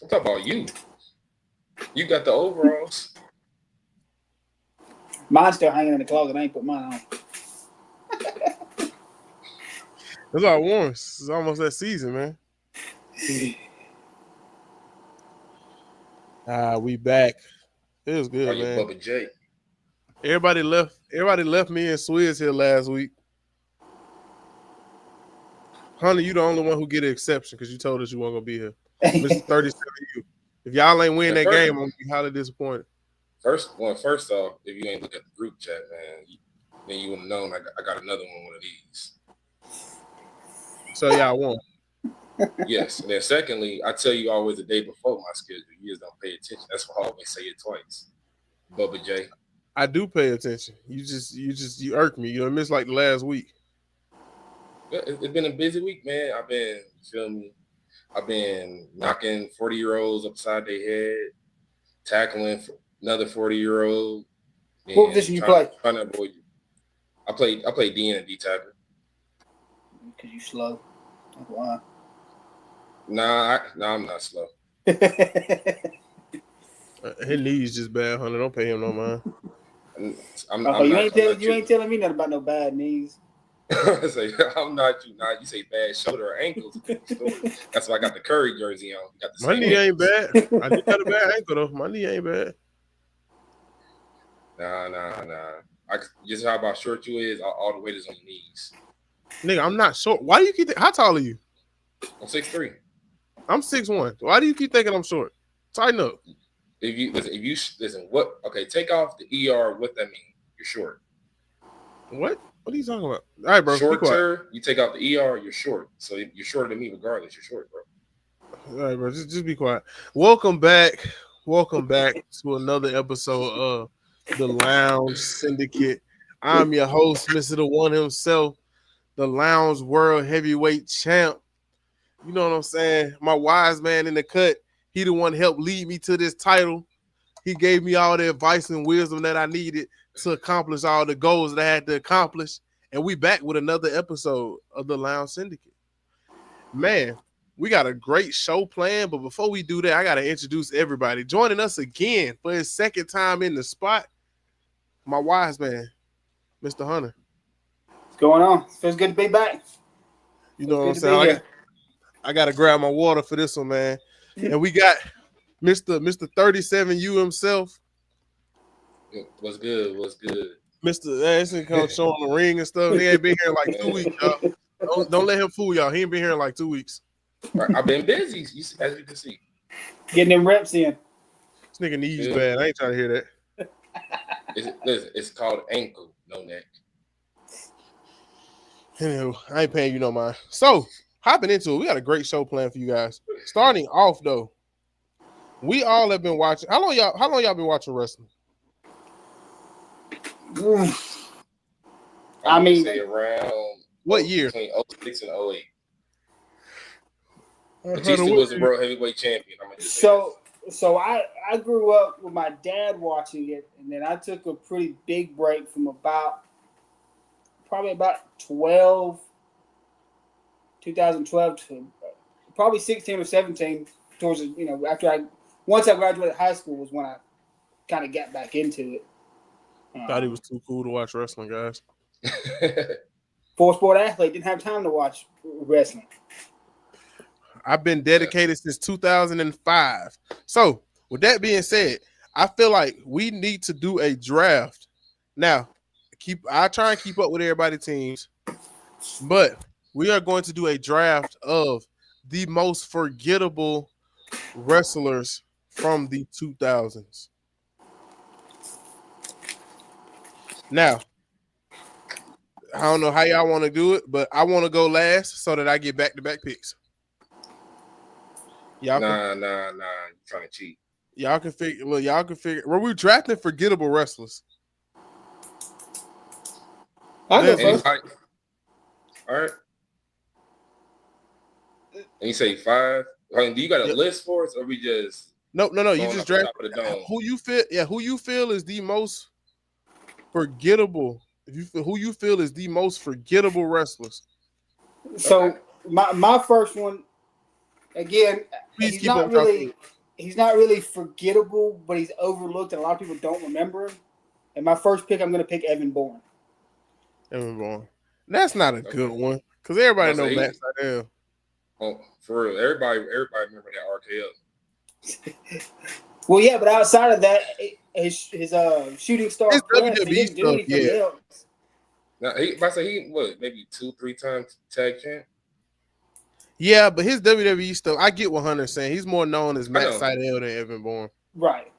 I'm talking about you. You got the overalls. Mine's still hanging in the closet. I ain't put mine on. That's all I want. It's almost that season, man. We back. It was good, Are you man. Bubba J? Everybody left me and Swizz here last week. Honey, you the only one who get an exception because you told us you weren't gonna be here. Mr. 37U. If y'all ain't win that game, I'm gonna be highly disappointed. First off, if you ain't look at the group chat, man, then you would have known I got another one of these. So y'all won. Yes, and then secondly, I tell you always the day before my schedule. You just don't pay attention. That's why I always say it twice. Bubba J. I do pay attention. You irk me. You know, missed like the last week. It's been a busy week, man. You feel me? I've been knocking 40-year-olds upside their head, tackling another 40-year-old. What position you play? Trying to avoid you. I play D and D tackle. Because you slow. That's why. Nah, I'm not slow. His knees just bad, honey. Don't pay him no mind. You ain't telling me nothing about no bad knees. Say, I'm not you. Nah, you say bad shoulder or ankles. That's why I got the Curry jersey on. My knee ain't bad. I just got a bad ankle though. My knee ain't bad. Nah. Just how about short you is, all the weight is on your knees. Nigga, I'm not short. Why do you keep? How tall are you? I'm 6'3". I'm 6'1". Why do you keep thinking I'm short? Tighten up. If you listen, what? Okay, take off the ER. What that mean? You're short. What? What are you talking about? All right, bro. Shorter. You take out the ER. You're short. So you're shorter than me, regardless. You're short, bro. All right, bro. Just be quiet. Welcome back to another episode of the Lounge Syndicate. I'm your host, Mr. The One himself, the Lounge World Heavyweight Champ. You know what I'm saying? My wise man in the cut. He the one helped lead me to this title. He gave me all the advice and wisdom that I needed to accomplish all the goals that I had to accomplish. And we back with another episode of the Lounge Syndicate. Man, we got a great show planned, but before we do that, I got to introduce everybody. Joining us again for his second time in the spot, my wise man, Mr. Hunter. What's going on? Feels good to be back. You know what I'm saying? I got to grab my water for this one, man. And we got Mr. 37U himself. What's good? Mr. Anderson comes showing the ring and stuff. He ain't been here like 2 weeks, y'all. Don't let him fool y'all. He ain't been here in like 2 weeks. Right, I've been busy, as you can see. Getting them reps in. This nigga knees bad. I ain't trying to hear that. It's called ankle, no neck. Anyway, I ain't paying you no mind. So, hopping into it, we got a great show planned for you guys. Starting off, though, we all have been watching. How long y'all been watching wrestling? I mean, say around what year? Between 06 and 08. Batista was the world heavyweight champion. So I grew up with my dad watching it, and then I took a pretty big break from probably about 2012 to probably 16 or 17. Towards once I graduated high school was when I kind of got back into it. Thought he was too cool to watch wrestling, guys. Four-sport athlete, didn't have time to watch wrestling. I've been dedicated since 2005. So, with that being said, I feel like we need to do a draft. Now, I try and keep up with everybody's teams, but we are going to do a draft of the most forgettable wrestlers from the 2000s. Now, I don't know how y'all want to do it, but I want to go last so that I get back-to-back picks. Nah. You're trying to cheat. Y'all can figure. Well, we're drafting forgettable wrestlers. I'll go first. All right. And you say 5? I mean, do you got a list for us, or we just? No. You just draft who you feel. Yeah, who you feel is the most forgettable. Who you feel is the most forgettable wrestlers. So my first one Again, Please he's keep not up talking. really forgettable, but he's overlooked and a lot of people don't remember him. And my first pick, I'm going to pick Evan Bourne. Evan Bourne. That's not a good one because everybody know Matt Seidel. Oh, for real. Everybody remember that RKO. Well, yeah, but outside of that, his shooting star His crest, he WWE didn't do stuff, anything yeah. else. Now, he what, maybe 2-3 times tag champ? Yeah, but his WWE stuff, I get what Hunter's saying. He's more known as Matt know. Seidel than Evan Bourne. Right.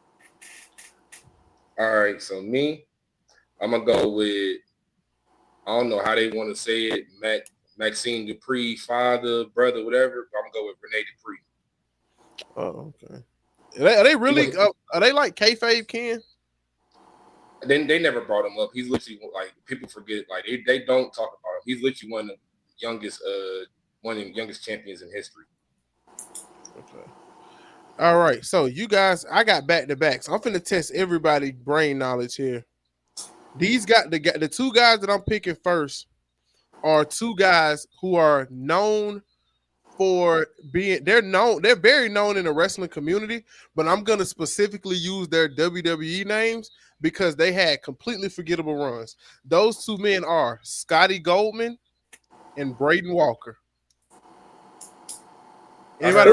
All right, so me, I'm gonna go with, I don't know how they want to say it, Maxine Dupree, father, brother, whatever. But I'm gonna go with Rene Dupree. Oh, okay. Are they really? Are they like kayfabe Ken? They never brought him up. He's literally, like, people forget, like they don't talk about him. He's literally one of the youngest champions in history. Okay. All right. So you guys, I got back to backs. I'm finna test everybody brain knowledge here. These got the two guys that I'm picking first are two guys who are known for being, they're very known in the wrestling community, but I'm gonna specifically use their WWE names because they had completely forgettable runs. Those two men are Scotty Goldman and Braden Walker. Anybody?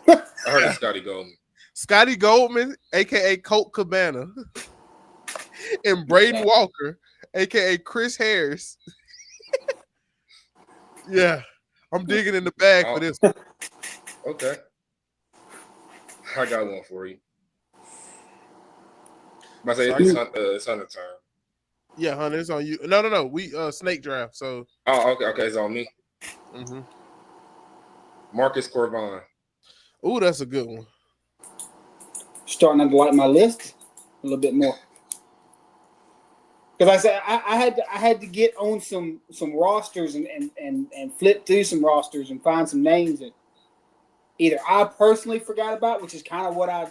I heard of Scotty Goldman. Scotty Goldman, aka Colt Cabana, and Braden Walker, aka Chris Harris. Yeah, I'm digging in the bag for this. Okay, I got one for you. I say it's on the turn. Yeah, Hunter, it's on you. No. We snake draft. So. Oh, okay, it's on me. Mm-hmm. Marcus Corvon. Ooh, that's a good one. Starting to like my list a little bit more. Because I said I had to get on some rosters and flip through some rosters and find some names that either I personally forgot about, which is kind of what I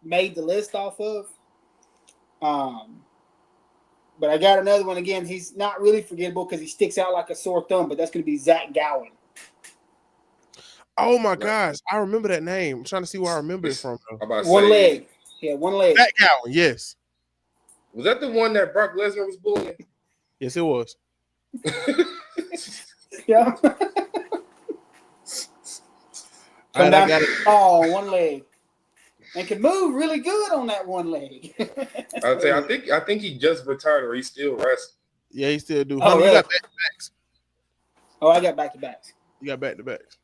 made the list off of. But I got another one again. He's not really forgettable because he sticks out like a sore thumb, but that's going to be Zach Gowen. Oh my gosh, I remember that name. I'm trying to see where I remember it from. One leg. Yeah, one leg. Zach Gowen, yes. Was that the one that Brock Lesnar was bullying? Yes, it was. Yeah. I got it. Oh, one leg. And can move really good on that one leg. I'll tell you, I think he just retired or he's still wrestling. Yeah, he still do. Oh, really? You got back-to-backs. Oh, I got back-to-backs. You got back-to-backs.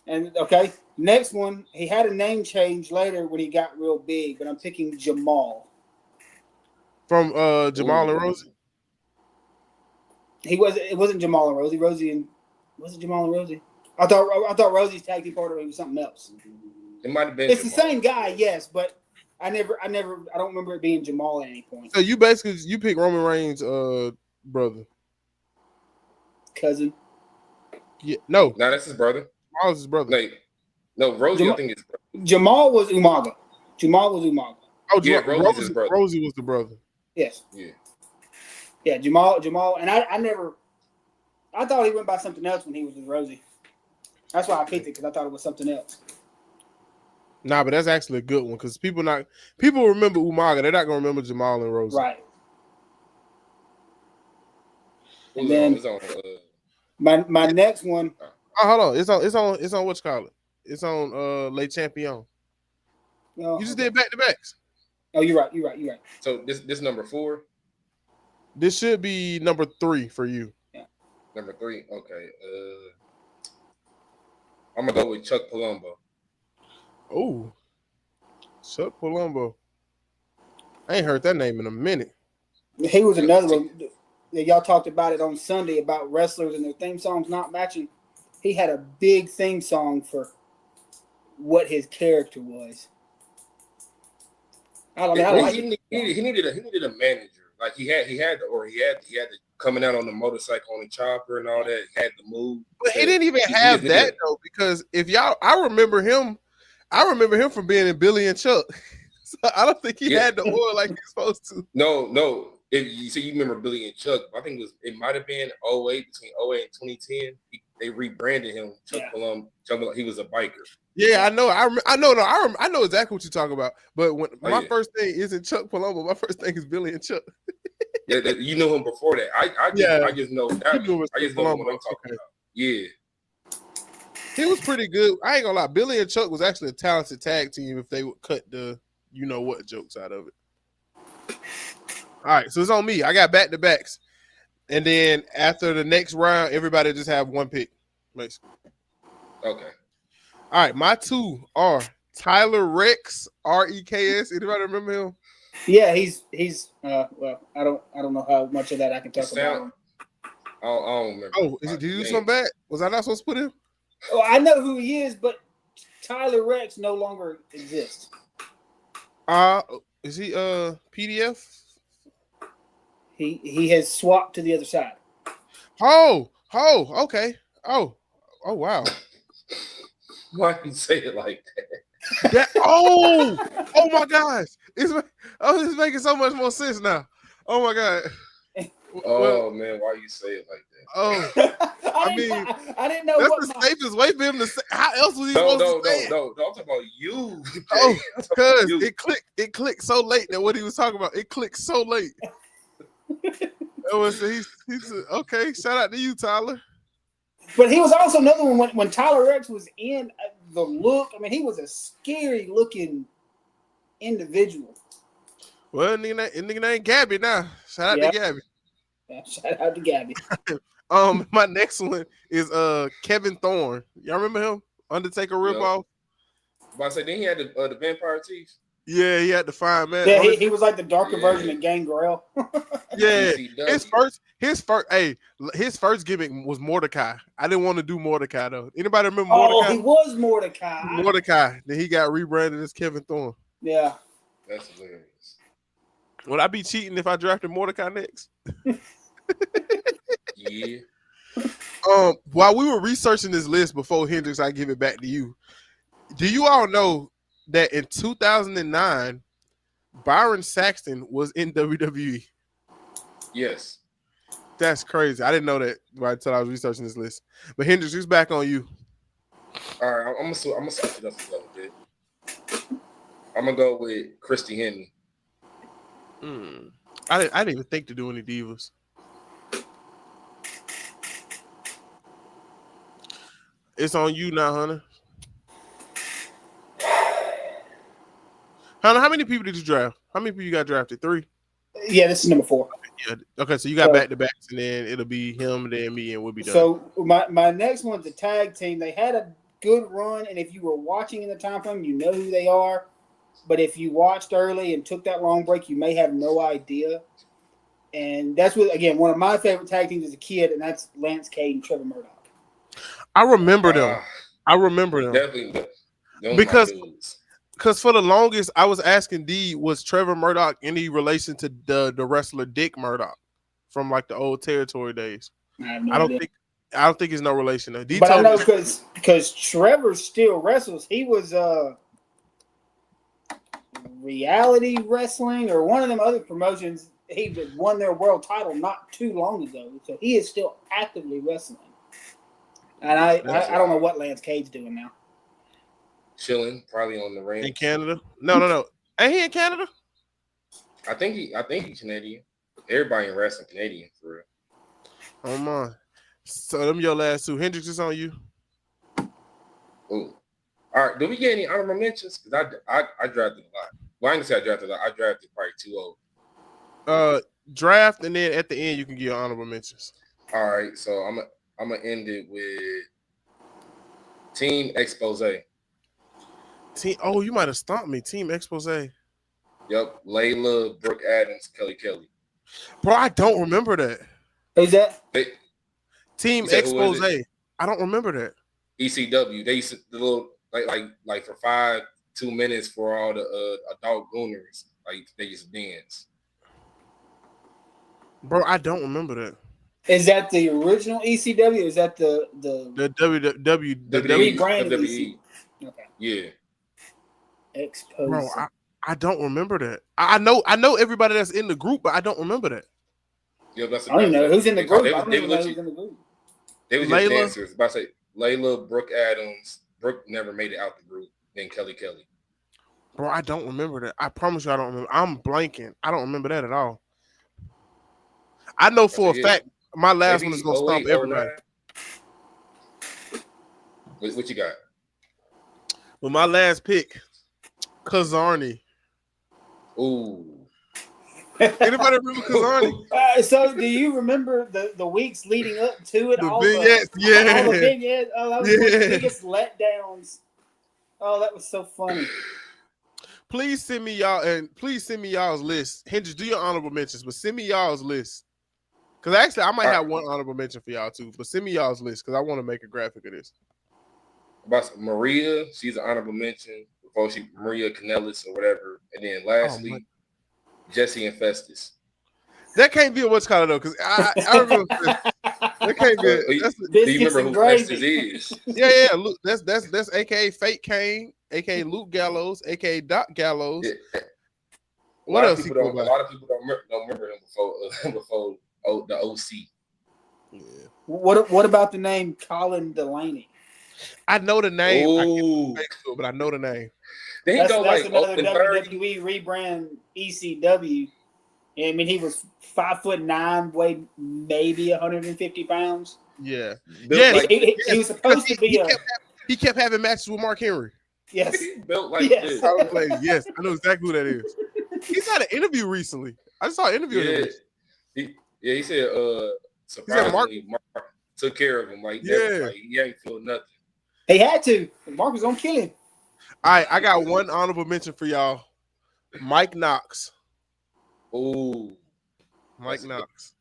And okay, next one, he had a name change later when he got real big, but I'm picking Jamal. From Jamal and Rosie? It wasn't Jamal and Rosie. Was it Jamal and Rosie? I thought Rosie's tag team partner was something else. It might have been. It's Jamal. the same guy, yes, but I don't remember it being Jamal at any point. So you pick Roman Reigns' brother. Cousin. Yeah, no, that's his brother. Jamal's his brother. No, Rosie, I think it's brother. Jamal was Umaga. Oh, yeah, Rosie's his brother. Rosie was the brother. Yes. Yeah, Jamal, and I thought he went by something else when he was with Rosie. That's why I picked it, because I thought it was something else. Nah, but that's actually a good one because people remember Umaga. They're not gonna remember Jamal and Rosie. Right. And then my next one. Oh, hold on. It's on what you call it? It's on Le Champion. Oh, you just did back-to-backs. Oh, you're right. So this number 4? This should be number 3 for you. Yeah. Number 3. Okay. I'm gonna go with Chuck Palumbo. Oh, Chuck Palumbo. I ain't heard that name in a minute. He was another one. Y'all talked about it on Sunday about wrestlers and their theme songs not matching. He had a big theme song for what his character was. He needed a manager. Like he had the coming out on the motorcycle on the chopper and all that. He had to move. But he didn't even have that though, because I remember him from being in Billy and Chuck. So I don't think he had the oil like he's supposed to. No. if you see, you remember Billy and Chuck. I think it might have been 08, between 08 and 2010. They rebranded him Chuck Palumbo. He was a biker. Yeah, I know. I know exactly what you're talking about. But when my first thing isn't Chuck Palumbo, my first thing is Billy and Chuck. Yeah, you know him before that. I just know that. I just know what I'm talking about. Yeah. He was pretty good. I ain't gonna lie. Billy and Chuck was actually a talented tag team if they would cut the you know what jokes out of it. All right, so it's on me. I got back-to-backs. And then after the next round, everybody just have one pick. Basically. Okay. All right, my two are Tyler Rex, Reks. Anybody remember him? Yeah, he's well, I don't know how much of that I can talk about him. I don't remember. Oh, did he do something bad? Was I not supposed to put him? Oh, I know who he is, but Tyler Rex no longer exists. Is he PDF? He has swapped to the other side. Oh, okay. Oh wow. Why do you say it like that? Oh my gosh. It's making so much more sense now. Oh my god. Oh man, why you say it like that? Oh, I didn't know that's what the safest way for him to say. How else was he supposed to say it? No, I'm talking about you. Oh, because it clicked so late that what he was talking about. It clicked so late. He's okay. Shout out to you, Tyler. But he was also another one when Tyler Rex was in the look. I mean, he was a scary looking individual. Well, nigga named Gabby now. Shout out to Gabby. Yeah, shout out to Gabby. My next one is Kevin Thorne. Y'all remember him? Undertaker ripoff. But I said then he had the vampire teeth. Yeah, he had the fine man. Yeah, he was like the darker version of Gangrel. Yeah, his first gimmick was Mordecai. I didn't want to do Mordecai though. Anybody remember Mordecai? Oh, he was Mordecai. Mordecai. Then he got rebranded as Kevin Thorne. Yeah, that's hilarious. Would I be cheating if I drafted Mordecai next? Yeah. While we were researching this list before Hendrix, I give it back to you. Do you all know that in 2009, Byron Saxton was in WWE? Yes. That's crazy. I didn't know that right until I was researching this list. But Hendrix, who's back on you? All right, I'm gonna switch it up a little bit. I'm gonna go with Christy Henry. I didn't even think to do any divas. It's on you now, Hunter. Hunter, how many people did you draft? How many people you got drafted? 3? Yeah, this is number 4. Yeah. Okay, so you got back-to-backs, and then it'll be him, then me, and we'll be done. So my next one's a tag team. They had a good run, and if you were watching in the time frame, you know who they are. But if you watched early and took that long break, you may have no idea. And that's what, again, one of my favorite tag teams as a kid, and that's Lance Cade and Trevor Murdoch. I remember them. Definitely. Because for the longest, I was asking D, was Trevor Murdoch any relation to the wrestler Dick Murdoch from like the old territory days? I don't think it's no relation. D but I know because Trevor still wrestles. He was reality wrestling or one of them other promotions. He won their world title not too long ago, so he is still actively wrestling. And I don't know what Lance Cade's doing now. Chilling, probably on the range. In Canada? No. Ain't he in Canada? I think he's Canadian. Everybody in wrestling Canadian for real. Oh my. So them your last 2. Hendrix is on you. Ooh. All right. Do we get any honorable mentions? Because I drafted a lot. Well, I didn't say I drafted a lot. I drafted probably 2 old. Draft, and then at the end you can give honorable mentions. All right. So I'm gonna end it with Team Expose. Oh, you might have stomped me. Team Expose. Yep. Layla, Brooke Adams, Kelly. Bro, I don't remember that. Who's that? Team Expose. I don't remember that. ECW. They used to the little like for 2 minutes for all the adult gooners. Like they used to dance. Bro, I don't remember that. Is that the original ECW? Or is that the WWE? rebranded ECW? Okay. Yeah. Expose. Bro, I don't remember that. I know everybody that's in the group, but I don't remember that. Yeah, that's I don't even know who's in the group. I don't They even know who's in the group. They were just Layla. dancers. About to say Layla, Brooke Adams. Brooke never made it out the group. Then Kelly. Bro, I don't remember that. I promise you I don't remember. I'm blanking. I don't remember that at all. I know for a fact my last one is going to stomp everybody. What you got? Well, my last pick, Kazarni. Ooh. Anybody remember Kazarni? So, do you remember the weeks leading up to it? All the vignettes. Oh, that was one of the biggest letdowns. Oh, that was so funny. Please send me y'all's list. Hendrix, do your honorable mentions, but send me y'all's list. Because actually, I might have one honorable mention for y'all too. But send me y'all's list because I want to make a graphic of this. About Maria, she's an honorable mention. Before Maria Kanellis or whatever, and then lastly, Jesse and Festus. That can't be a what's called though, because I remember that can't be. Do you remember who Festus is? Yeah. Luke, that's AKA Fake Kane, AKA Luke Gallows, AKA Doc Gallows. Yeah. What else? A lot of people don't remember him before the OC. Yeah. What about the name Colin Delaney? I know the name. I can't but I know the name. Then that's another WWE rebrand ECW. I mean, he was 5'9", weighed maybe 150 pounds. Yeah. He was supposed to be he kept having matches with Mark Henry. Yes. He built like this. Yes, I know exactly who that is. He's had an interview recently. I just saw an interview of him. He said surprisingly Mark took care of him. Like, he ain't feel nothing. He had to. Mark was gonna kill him. All right, I got one honorable mention for y'all. Mike Knox. Ooh. Mike Knox.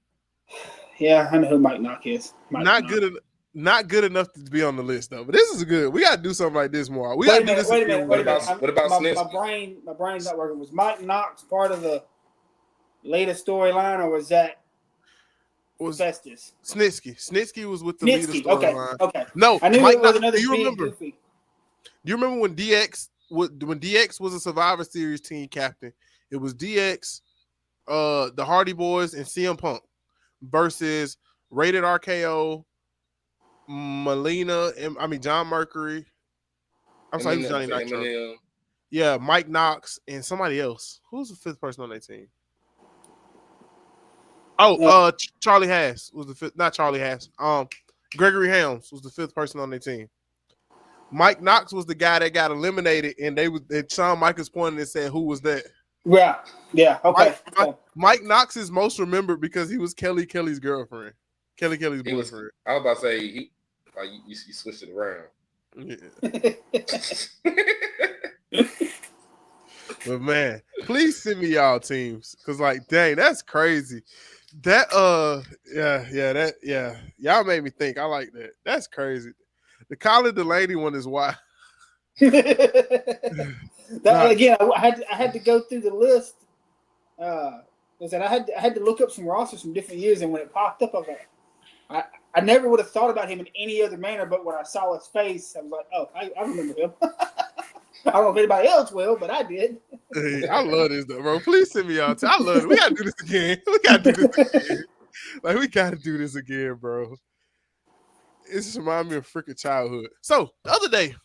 Yeah, I know who Mike Knox is. Not good enough to be on the list though. But this is good. We gotta do something like this more. Wait a minute. What about my brain's not working. Was Mike Knox part of the latest storyline, or was that Festus? Snitsky was with the leader storyline. Okay. No, I knew Mike it was Knox, another do you remember? Goofy. Do you remember when DX was a Survivor Series team captain? It was DX, the Hardy Boys, and CM Punk versus Rated RKO, John Mercury. I'm sorry, he was Johnny Nitro. Yeah, Mike Knox and somebody else. Who's the fifth person on that team? Charlie Haas was the fifth. Not Charlie Haas. Gregory Helms was the fifth person on their team. Mike Knox was the guy that got eliminated, and Shawn Michaels pointed and said, "Who was that?" Yeah. Okay. Mike Knox is most remembered because he was Kelly's girlfriend. Kelly's boyfriend. I was about to say you switched it around. Yeah. But man, please send me y'all teams because, like, dang, that's crazy. That y'all made me think. I like that. That's crazy. The Colin Delaney one is wild. Again, I had to go through the list. I had to look up some rosters from different years, and when it popped up, I was like, I never would have thought about him in any other manner, but when I saw his face, I was like, oh, I remember him. I don't know if anybody else will, but I did. Hey, I love this though, bro. Please send me y'all. I love it. We gotta do this again. We gotta do this again, bro. It just reminds me of freaking childhood. So the other day,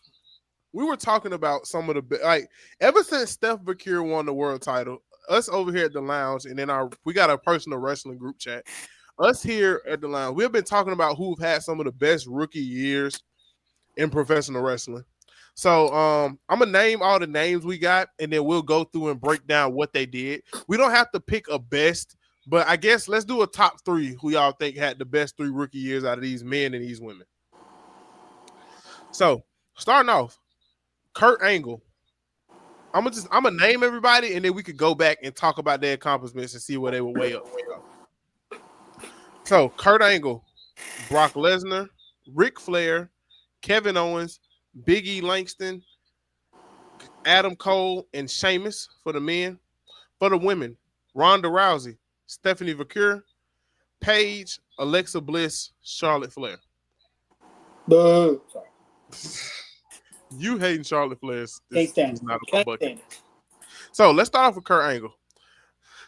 we were talking about some of the ever since Steph Bakir won the world title, us over here at the lounge, and then we got a personal wrestling group chat. Us here at the lounge, we've been talking about who've had some of the best rookie years in professional wrestling. So I'm gonna name all the names we got, and then we'll go through and break down what they did. We don't have to pick a best, but I guess let's do a top three who y'all think had the best 3 rookie years out of these men and these women. So starting off, Kurt Angle. I'm gonna name everybody, and then we could go back and talk about their accomplishments and see where they were way up. So Kurt Angle, Brock Lesnar, Ric Flair, Kevin Owens, Big E Langston, Adam Cole, and Sheamus for the men. For the women, Ronda Rousey, Stephanie Vaquer, Paige, Alexa Bliss, Charlotte Flair. Boo. You hating Charlotte Flair is not a bucket. So let's start off with Kurt Angle.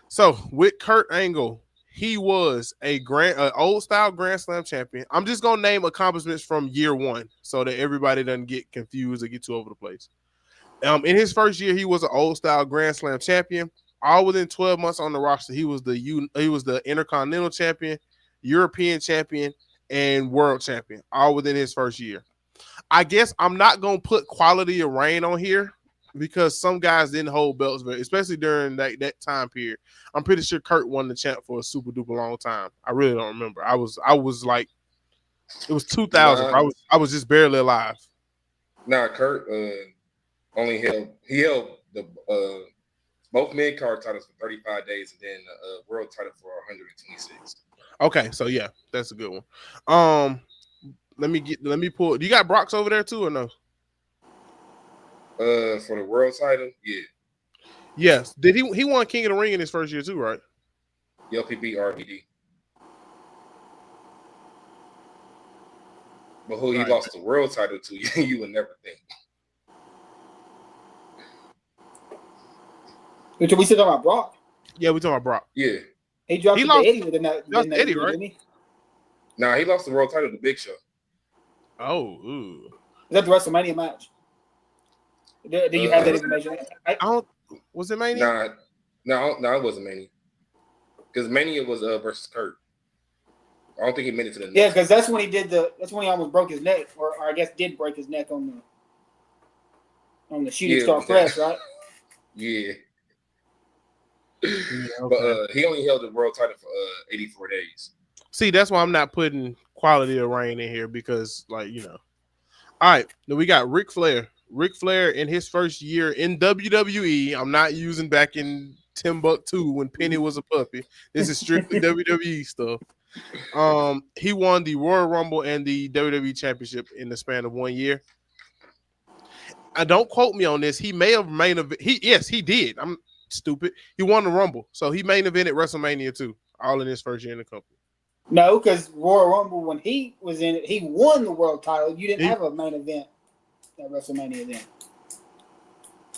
So with Kurt Angle, he was a old style Grand Slam champion. I'm just gonna name accomplishments from year one so that everybody doesn't get confused or get too over the place. In his first year, he was an old style Grand Slam champion. All within 12 months on the roster, he was the Intercontinental champion, European champion, and world champion. All within his first year. I guess I'm not gonna put quality of reign on here because some guys didn't hold belts, especially during that time period. I'm pretty sure Kurt won the champ for a super duper long time. I really don't remember. I was like, it was 2000. I was just barely alive. Nah, Kurt only held the both mid card titles for 35 days and then the world title for 126. Okay, so yeah, that's a good one. Let me pull. Do you got Brock's over there too or no? For the world title, yeah. Yes. Did he won King of the Ring in his first year too, right? Yep, he beat RVD. But who he lost the world title to, you would never think. Which we still talking about Brock? Yeah, we talking about Brock. Yeah. He dropped it to Eddie within that. Eddie, right? Didn't he? Nah, he lost the world title to Big Show. Oh, ooh. Is that the WrestleMania match? Do you have that information? I don't. Was it Mania? No, it wasn't Mania. Because Mania was versus Kurt. I don't think he made it to the next. Yeah, because that's when he did that's when he almost broke his neck, or I guess did break his neck on the shooting star press, right? Yeah. Okay. But he only held the world title for 84 days. See, that's why I'm not putting quality of reign in here because, like, you know. All right, then we got Ric Flair. Ric Flair in his first year in WWE. I'm not using back in Timbuktu when Penny was a puppy. This is strictly WWE stuff. He won the Royal Rumble and the WWE Championship in the span of 1 year. Don't quote me on this. He may have main event. Yes, he did. I'm stupid. He won the Rumble, so he main evented WrestleMania too, all in his first year in the company. No, because Royal Rumble, when he was in it, he won the world title. You didn't have a main event at WrestleMania then.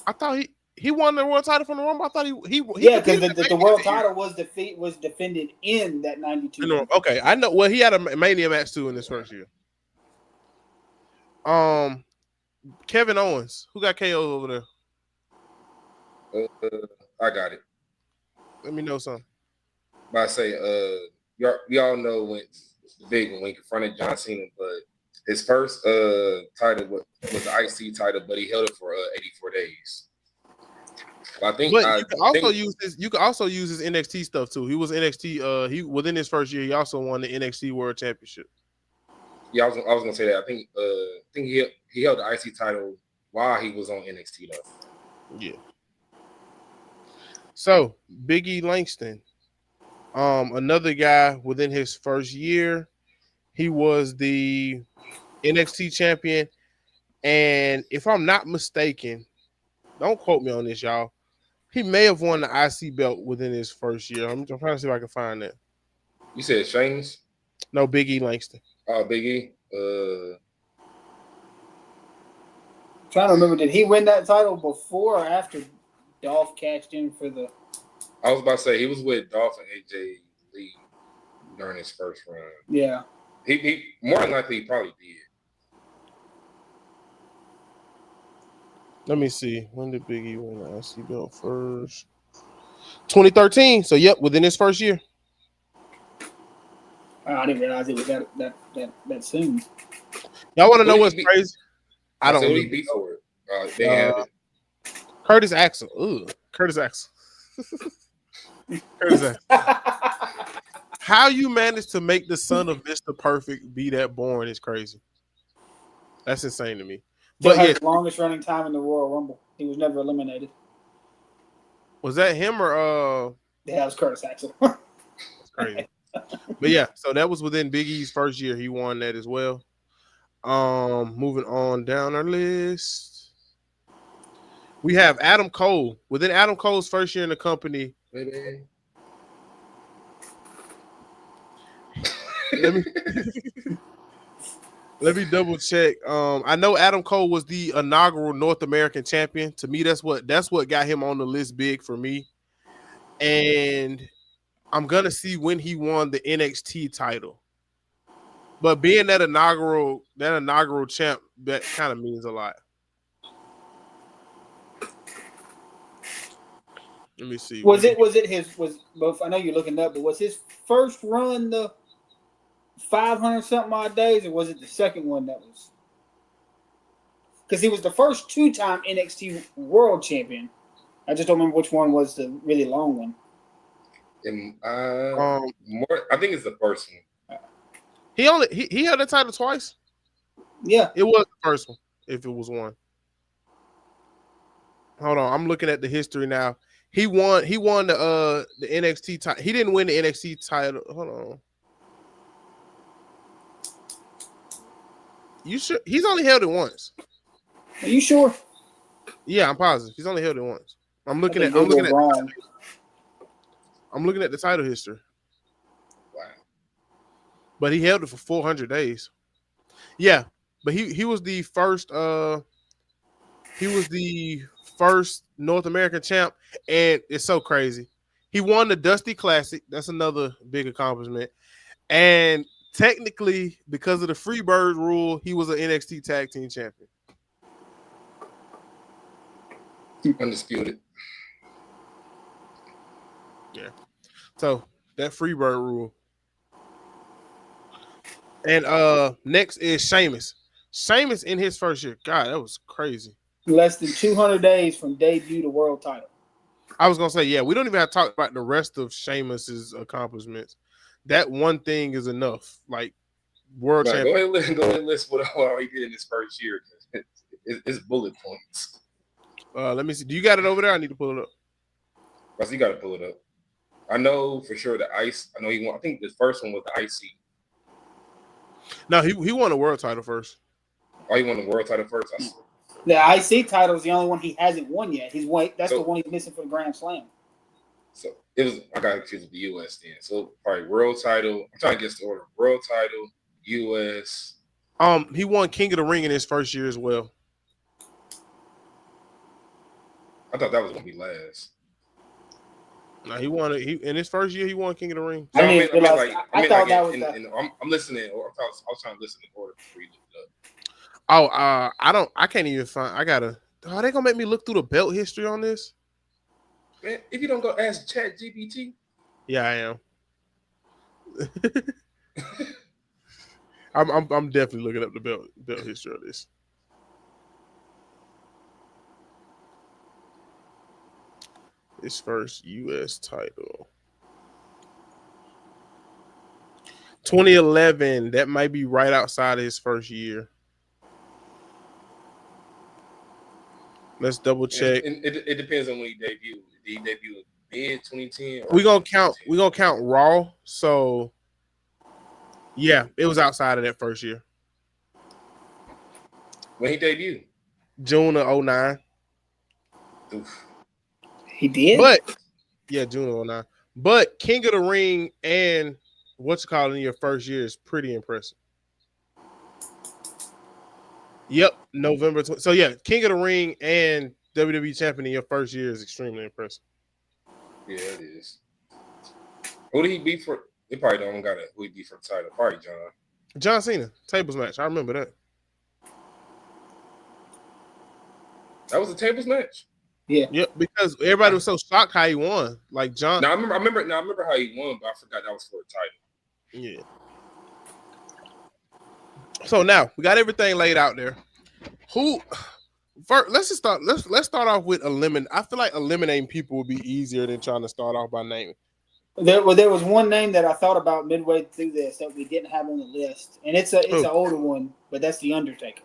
I thought he won the world title from the Rumble. I thought he yeah, because the world title was defended in that 92. Okay, I know. Well, he had a Mania match too in his first year. Kevin Owens, who got KO over there? I got it. Let me know something. I say, y'all know when he confronted John Cena, but his first title was the IC title, but he held it for 84 days. But you could also use his NXT stuff too. He was NXT. He within his first year, he also won the NXT World Championship. Yeah, I was gonna say that. I think he held the IC title while he was on NXT though. Yeah. So Big E Langston, another guy within his first year, he was the NXT champion, and if I'm not mistaken, don't quote me on this, y'all. He may have won the IC belt within his first year. I'm trying to see if I can find that. You said Sheamus? No, Big E Langston. Oh, Big E. Trying to remember, did he win that title before or after Dolph cashed in for the? I was about to say he was with Dolph and AJ Lee during his first run. Yeah. He more than likely he probably did. Let me see. When did Big E win the IC belt first? 2013. So yep, within his first year. I didn't realize it was that soon. Y'all want to know what's crazy? I don't know. He beat for it. They have it. Curtis Axel. Ugh. Curtis Axel. Curtis Axel. How you managed to make the son of Mr. Perfect be that boring is crazy. That's insane to me. But yeah, longest running time in the Royal Rumble. He was never eliminated. Was that him or Yeah, it was Curtis Axel. That's crazy. But yeah, so that was within Big E's first year. He won that as well. Moving on down our list. We have Adam Cole. Within Adam Cole's first year in the company. Let Let me double check. I know Adam Cole was the inaugural North American champion. To me, that's what got him on the list big for me. And I'm gonna see when he won the NXT title. But being that inaugural champ, that kind of means a lot. Let me see. Was it his both? I know you're looking up, but was his first run the 500 something odd days, or was it the second one that was? Because he was the first 2-time NXT World Champion. I just don't remember which one was the really long one. I think it's the first one. He held the title twice. Yeah, it was the first one. If it was one, hold on, I'm looking at the history now. He won the NXT title. He didn't win the NXT title. Hold on. You sure? He's only held it once. Are you sure? Yeah, I'm positive. He's only held it once. I'm looking at the title history. Wow. But he held it for 400 days. Yeah, but he was the first North American champ, and it's so crazy. He won the Dusty Classic. That's another big accomplishment. And technically, because of the Freebird rule, he was an NXT Tag Team Champion. Undisputed. Yeah. So that Freebird rule. And next is Sheamus. Sheamus in his first year. God, that was crazy. Less than 200 days from debut to world title. I was gonna say, yeah, we don't even have to talk about the rest of Sheamus's accomplishments. That one thing is enough. Like world champion. Go ahead and list what all he did in his first year. It's bullet points. Let me see. Do you got it over there? I need to pull it up. Plus, you got to pull it up. I know for sure the ice. I know he won. I think the first one was the IC. No, he won the world title first. Oh, he won the world title first. The IC title is the only one he hasn't won yet. That's the one he's missing for the Grand Slam. So it was. I got confused with the US then. So probably world title. I'm trying to guess the order. World title, US. He won King of the Ring in his first year as well. I thought that was gonna be last. No, he won it. In his first year, he won King of the Ring. So I thought that was. I'm listening. I was trying to listen in order before you looked it up. Oh, I can't even find. I gotta. Are they gonna make me look through the belt history on this? Man, if you don't go ask ChatGPT. Yeah, I am. I'm definitely looking up the belt history of this. His first U.S. title. 2011. That might be right outside of his first year. Let's double check. It depends on when he debuted. Did he debut mid 2010? We're gonna count Raw. So yeah, it was outside of that first year. When he debuted? June of 2009. Oof. He did? But yeah, June of 2009. But King of the Ring and what's it called in your first year is pretty impressive. Yep, November 20. So yeah, King of the Ring and WWE champion in your first year is extremely impressive. Yeah, it is. Who did he beat for? They probably don't got it. Who he beat for the title? Probably John Cena, tables match. I remember that. That was a tables match. Yeah. Yep, because everybody was so shocked how he won. Like John. No, I remember how he won, but I forgot that was for a title. Yeah. So now we got everything laid out there. Who first? Let's start off with eliminate. I feel like eliminating people would be easier than trying to start off by naming. There was one name that I thought about midway through this that we didn't have on the list, and it's an older one, but that's the Undertaker.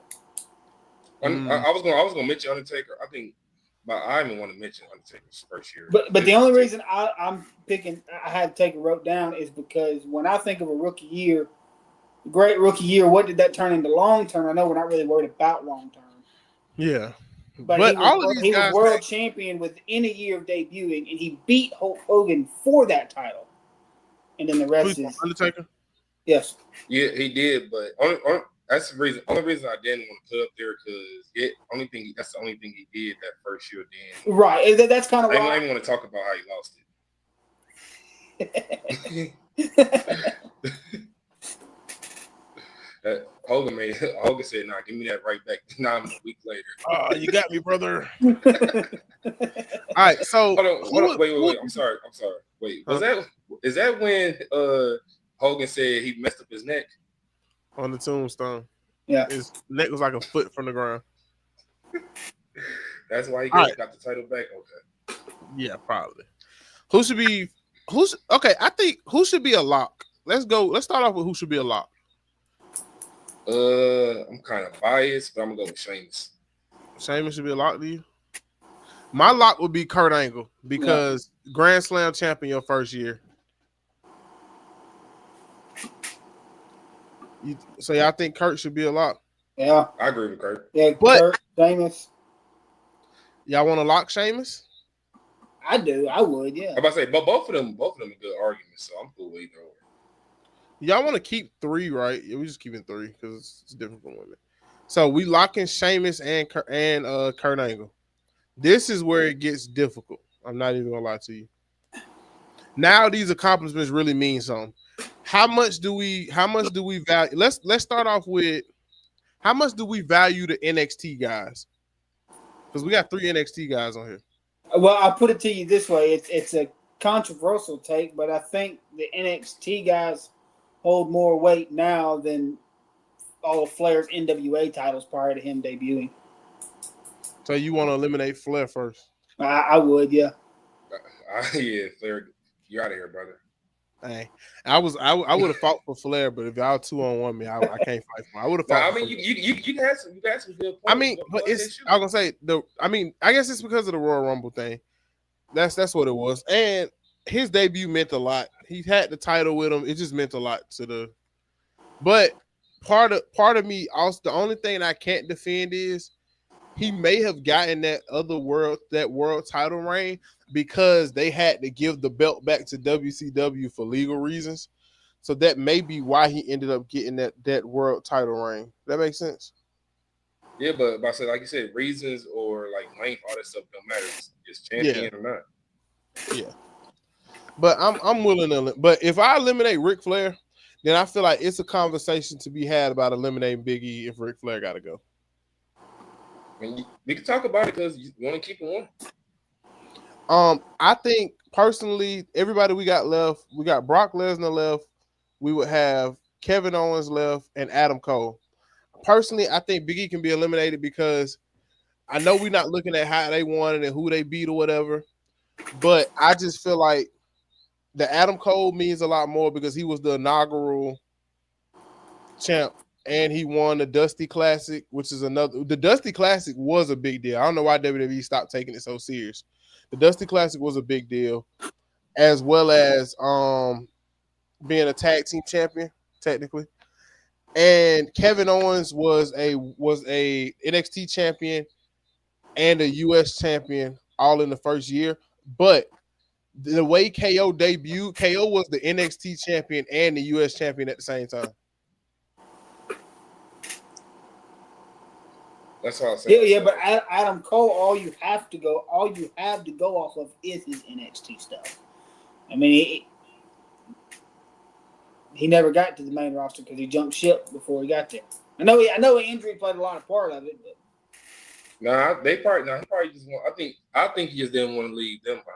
I was gonna mention Undertaker. I think, but I even want to mention Undertaker's first year. But the only reason I'm picking, I had Taker wrote down is because when I think of a rookie year, great rookie year, what did that turn into long term? I know we're not really worried about long term. Yeah. But he was world champion within a year of debuting, and he beat Hulk Hogan for that title. And then the rest is Undertaker. Yes. Yeah, he did, but That's the reason. Only reason I didn't want to put up there because that's the only thing he did that first year. Then right, that's kind of I why. didn't want to talk about how he lost it. Hogan said, "Nah, give me that right back." Nah, a week later. You got me, brother. All right, so hold on. Wait. I'm sorry. Wait, is that when Hogan said he messed up his neck on the tombstone? Yeah, his neck was like a foot from the ground. That's why he got the title back. Okay. Yeah, probably. I think who should be a lock? Let's go. Let's start off with who should be a lock. I'm kind of biased, but I'm gonna go with Sheamus. Sheamus should be a lock to you? My lock would be Kurt Angle because Grand Slam champion your first year. So y'all think Kurt should be a lock? Yeah, I agree with Kurt. Yeah, Kurt, Sheamus. Y'all want to lock Sheamus? I do. I would. Yeah. I'm about to say, but both of them are good arguments, so I'm cool with either or. Y'all want to keep 3, right? Yeah, we just keeping 3 because it's different from women. So we locking Sheamus and Kurt Angle. This is where it gets difficult. I'm not even gonna lie to you. Now these accomplishments really mean something. How much do we value? Let's start off with how much do we value the NXT guys? Because we got 3 NXT guys on here. Well, I'll put it to you this way: it's a controversial take, but I think the NXT guys hold more weight now than all of Flair's NWA titles prior to him debuting. So you want to eliminate Flair first? I would, yeah. Yeah, Flair, you're out of here, brother. Hey, I would have fought for Flair, but if y'all 2-on-1 me, I can't fight for him. I would have fought. I mean, you had some good points. I mean, but I was gonna say I guess it's because of the Royal Rumble thing. That's what it was, and his debut meant a lot. He had the title with him. It just meant a lot to the. But part of me also, the only thing I can't defend is he may have gotten that world title reign because they had to give the belt back to WCW for legal reasons. So that may be why he ended up getting that world title reign. That makes sense. Yeah, but I said, like you said, reasons or like length, all that stuff don't matter. It's champion or not. Yeah. But I'm willing to. But if I eliminate Ric Flair, then I feel like it's a conversation to be had about eliminating Big E if Ric Flair got to go. I mean, we can talk about it because you want to keep it on. I think personally, everybody we got left, we got Brock Lesnar left. We would have Kevin Owens left and Adam Cole. Personally, I think Big E can be eliminated because I know we're not looking at how they won it and who they beat or whatever, but I just feel like the Adam Cole means a lot more because he was the inaugural champ and he won the Dusty Classic, which is the Dusty Classic was a big deal. I don't know why WWE stopped taking it so serious. The Dusty Classic was a big deal, as well as being a tag team champion, technically. And Kevin Owens was a NXT champion and a US champion all in the first year. But the way KO debuted, KO was the NXT champion and the US champion at the same time. That's what I'm saying. Yeah, but Adam Cole, all you have to go off of is his NXT stuff. I mean, he never got to the main roster because he jumped ship before he got there. I know injury played a lot of part of it, but he probably just want. I think he just didn't want to leave them behind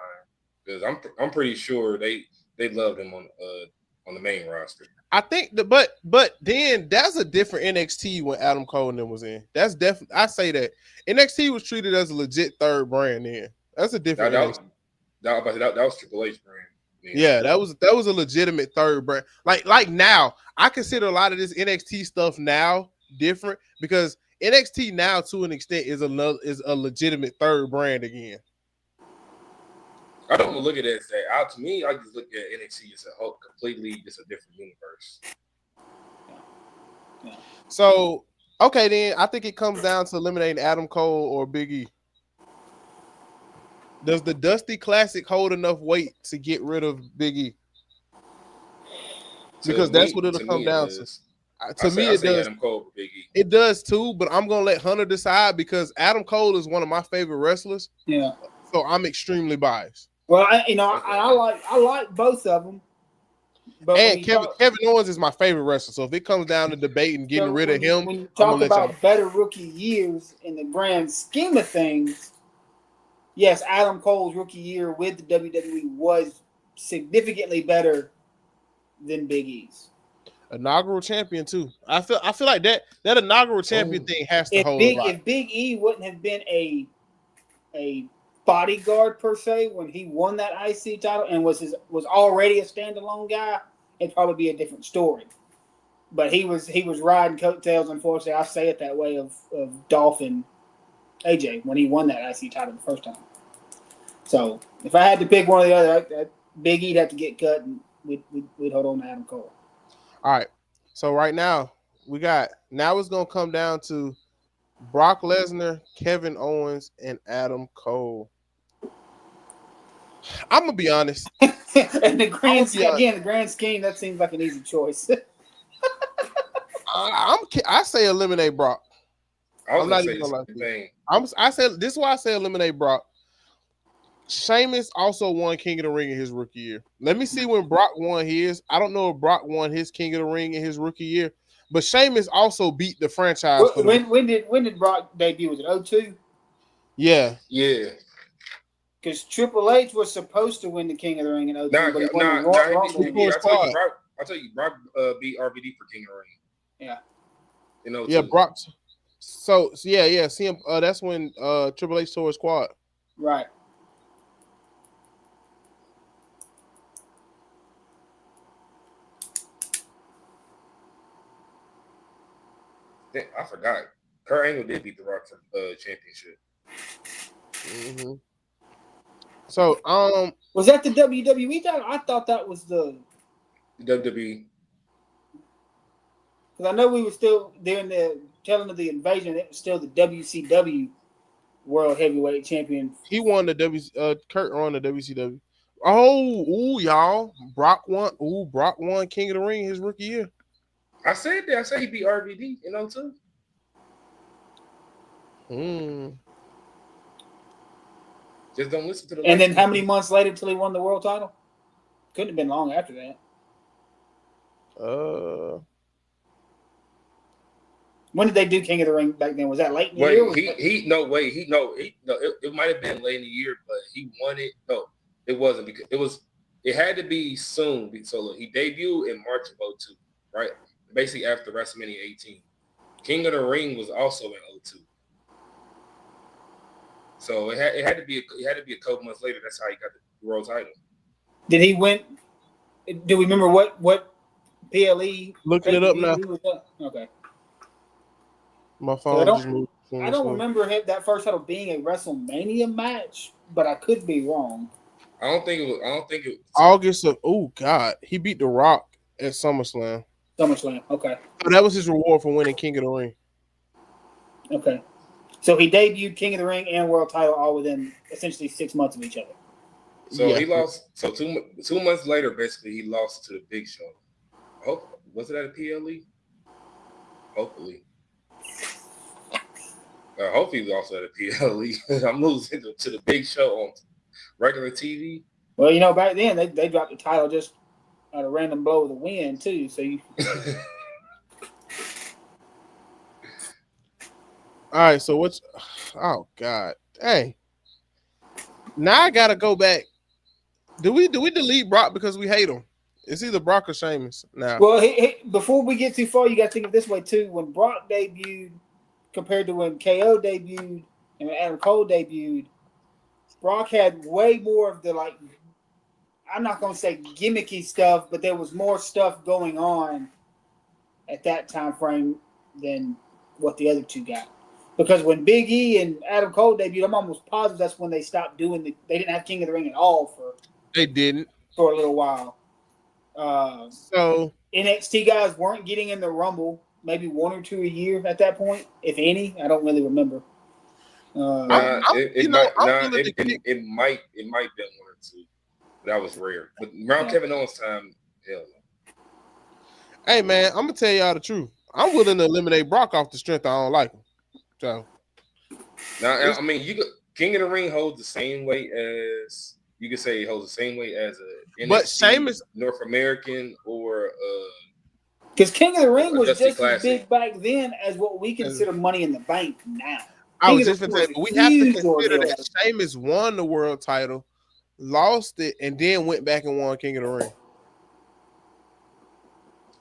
because I'm pretty sure they loved him on the main roster. I think but then that's a different NXT when Adam Cole and them was in. That's definitely, I say that NXT was treated as a legit third brand then. That's a different NXT. That was Triple H brand. Yeah, that was a legitimate third brand. Like now, I consider a lot of this NXT stuff now different because NXT now to an extent is a legitimate third brand again. I don't look at it as that. To me, I just look at NXT as a whole completely just a different universe. Yeah. So okay, then I think it comes down to eliminating Adam Cole or Big E. Does the Dusty Classic hold enough weight to get rid of Big E? Because that's what it'll come down to. To me, it does. Adam Cole for Big E. It does too, but I'm gonna let Hunter decide because Adam Cole is one of my favorite wrestlers. Yeah. So I'm extremely biased. Well, I like both of them. But and Kevin Owens is my favorite wrestler. So if it comes down to debate and getting rid of him, when you talk about better rookie years in the grand scheme of things, yes, Adam Cole's rookie year with the WWE was significantly better than Big E's. Inaugural champion too. I feel like that inaugural champion thing has to hold. If Big E wouldn't have been a bodyguard per se when he won that IC title and was already a standalone guy, it'd probably be a different story. But he was riding coattails, unfortunately, I say it that way, of Dolph and AJ when he won that IC title the first time. So if I had to pick one or the other, Big E'd have to get cut and we'd hold on to Adam Cole. All right. So right now it's gonna come down to Brock Lesnar, Kevin Owens, and Adam Cole. I'm gonna be honest. And the grand scheme, that seems like an easy choice. I say eliminate Brock. I'm not even gonna lie. I said this is why I say eliminate Brock. Sheamus also won King of the Ring in his rookie year. Let me see when Brock won his. I don't know if Brock won his King of the Ring in his rookie year, but Sheamus also beat the franchise. When did Brock debut? Was it 2002? Yeah. Yeah. Because Triple H was supposed to win the King of the Ring in 2002. I'll tell you, Brock beat RVD for King of the Ring. Yeah. Yeah, Brock. So yeah. See him. That's when Triple H tore his quad. Right. I forgot. Kurt Angle did beat The Rock for championship. Mm-hmm. So was that the WWE title? I thought that was the WWE. Because I know we were still during the telling of the invasion. It was still the WCW World Heavyweight Champion. He won the Kurt won the WCW. Y'all. Brock won King of the Ring his rookie year. I said that. I said he beat RVD in 2002. Just don't listen to the. And then how many months later till he won the world title? Couldn't have been long after that. When did they do King of the Ring back then? Was that late in the year? It might have been late in the year, but he won it. No, it wasn't because it had to be soon. So look, he debuted in March of 2002, right? Basically after WrestleMania 18. King of the Ring was also in 2002. So it had to be a couple months later. That's how he got the world title. Did he win? Do we remember what PLE? Looking it up now. Okay. My phone just moved. I don't remember that first title being a WrestleMania match, but I could be wrong. I don't think it was. August of he beat The Rock at SummerSlam. Okay. So that was his reward for winning King of the Ring. Okay. So he debuted King of the Ring and world title all within essentially 6 months of each other. So he lost. So 2 months later, basically, he lost to the Big Show. Was it at a PLE? Hopefully. Hopefully, he was also at a PLE. I'm losing to the Big Show on regular TV. Well, back then they dropped the title just at a random blow of the wind too. So you. All right. So what's? Oh God, dang! Now I gotta go back. Do we delete Brock because we hate him? It's either Brock or Sheamus now. Well, before we get too far, you got to think of this way too. When Brock debuted, compared to when KO debuted and when Adam Cole debuted, Brock had way more of the I'm not going to say gimmicky stuff, but there was more stuff going on at that time frame than what the other two got. Because when Big E and Adam Cole debuted, I'm almost positive that's when they stopped doing they didn't have King of the Ring at all They didn't. For a little while. So NXT guys weren't getting in the Rumble, maybe 1 or 2 a year at that point, if any. I don't really remember. It might be 1 or 2. That was rare. But around Kevin Owens' time, hell no. Hey man, I'm gonna tell y'all the truth. I'm willing to eliminate Brock off the strength I don't like him. So Now, I mean, King of the Ring holds the same weight as you could say it holds the same weight as a but NXT Sheamus, North American or Because King of the Ring a was Dusty just as Classic. big back then as what we and consider Money in the Bank now. I King was of just the gonna Ring say, was but we a have to huge consider ordeal. that Sheamus won the world title, lost it, and then went back and won King of the Ring.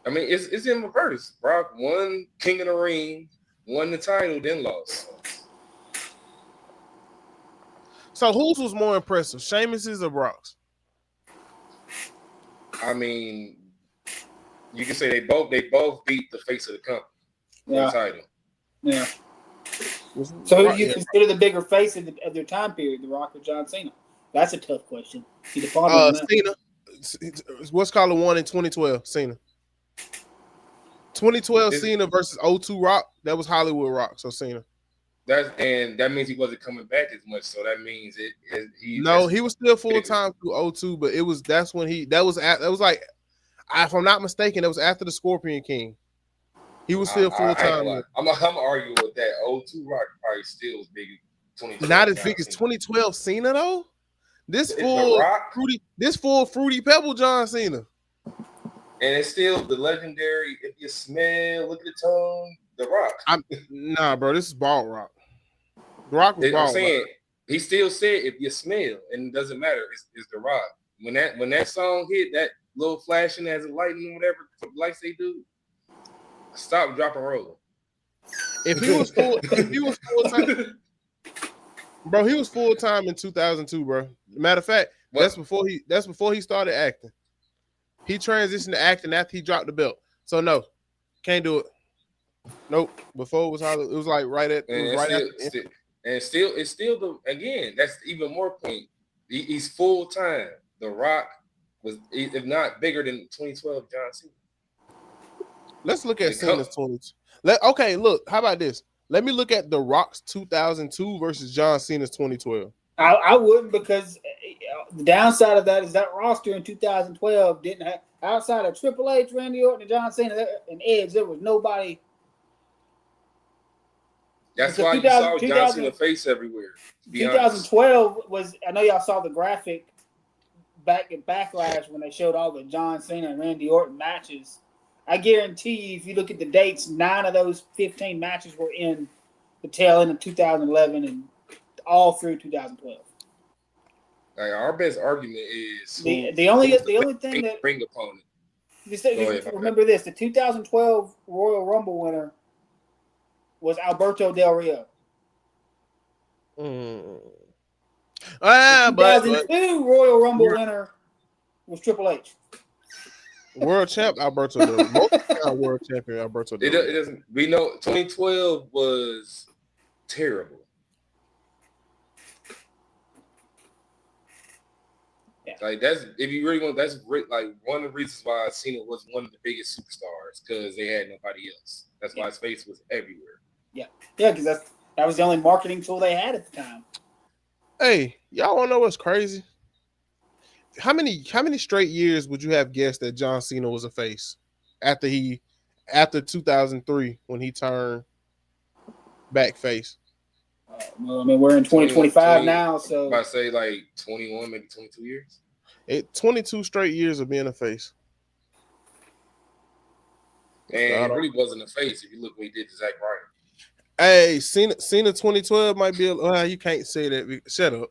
I mean, it's in reverse. Brock won King of the Ring, won the title, then lost. So whose was more impressive, Sheamus's or Brock's? I mean, you can say they both beat the face of the company for the title. Yeah. So who do you consider the bigger face of their time period, The Rock or John Cena? That's a tough question. Cena. What's called one in 2012? Cena. 2012 Cena versus 02 Rock. That was Hollywood Rock. So Cena. That means he wasn't coming back as much. So that means he was still full time through 02, but that's when that was like, if I'm not mistaken, that was after the Scorpion King. He was still full time. I'm arguing with that. 02 Rock probably still as big as 2012. Not as big as 2012 Cena though. This full fruity pebble John Cena. And it's still the legendary. If you smell, look at the tongue. The Rock. Nah, bro. This is Bald Rock. The Rock was Bald. I'm saying he still said if you smell, and it doesn't matter. It's the Rock. When that song hit, that little flashing as a lightning, whatever lights they do, stop, drop, and roll. If he was full time, bro, he was full time in 2002, bro. Matter of fact, that's before he started acting. He transitioned to acting after he dropped the belt. So no, can't do it. Nope. Before it was like right at. It's still again. That's even more point. He's full time. The Rock was, if not bigger than 2012 John Cena. Let's look at Cena's 20. Okay, look. How about this? Let me look at The Rock's 2002 versus John Cena's 2012. I wouldn't, because the downside of that is that roster in 2012 didn't have, outside of Triple H, Randy Orton, and John Cena and Edge, there was nobody. That's why you saw John Cena face everywhere. 2012 was, I know y'all saw the graphic back at Backlash when they showed all the John Cena and Randy Orton matches. I guarantee you, if you look at the dates, 9 of those 15 matches were in the tail end of 2011 and all through 2012. Like, our best argument is the only thing that ring opponent. Just remember this: the 2012 Royal Rumble winner was Alberto Del Rio. 2002 Royal Rumble winner was Triple H. World champ Alberto Del Rio. Multi-time world champion Alberto Del Rio. It doesn't. We know 2012 was terrible. Yeah. Like, that's, if you really want, that's like one of the reasons why Cena was one of the biggest superstars, because they had nobody else. That's why his face was everywhere. Yeah, because that was the only marketing tool they had at the time. Hey, y'all want to know what's crazy? How many straight years would you have guessed that John Cena was a face after 2003 when he turned back face? Well, I mean, we're in 2025 now, so I say like 21, maybe 22 years. 22 straight years of being a face. And it really wasn't a face if you look what he did to Zack Ryder. Hey, Cena 2012 might be you can't say that. Shut up.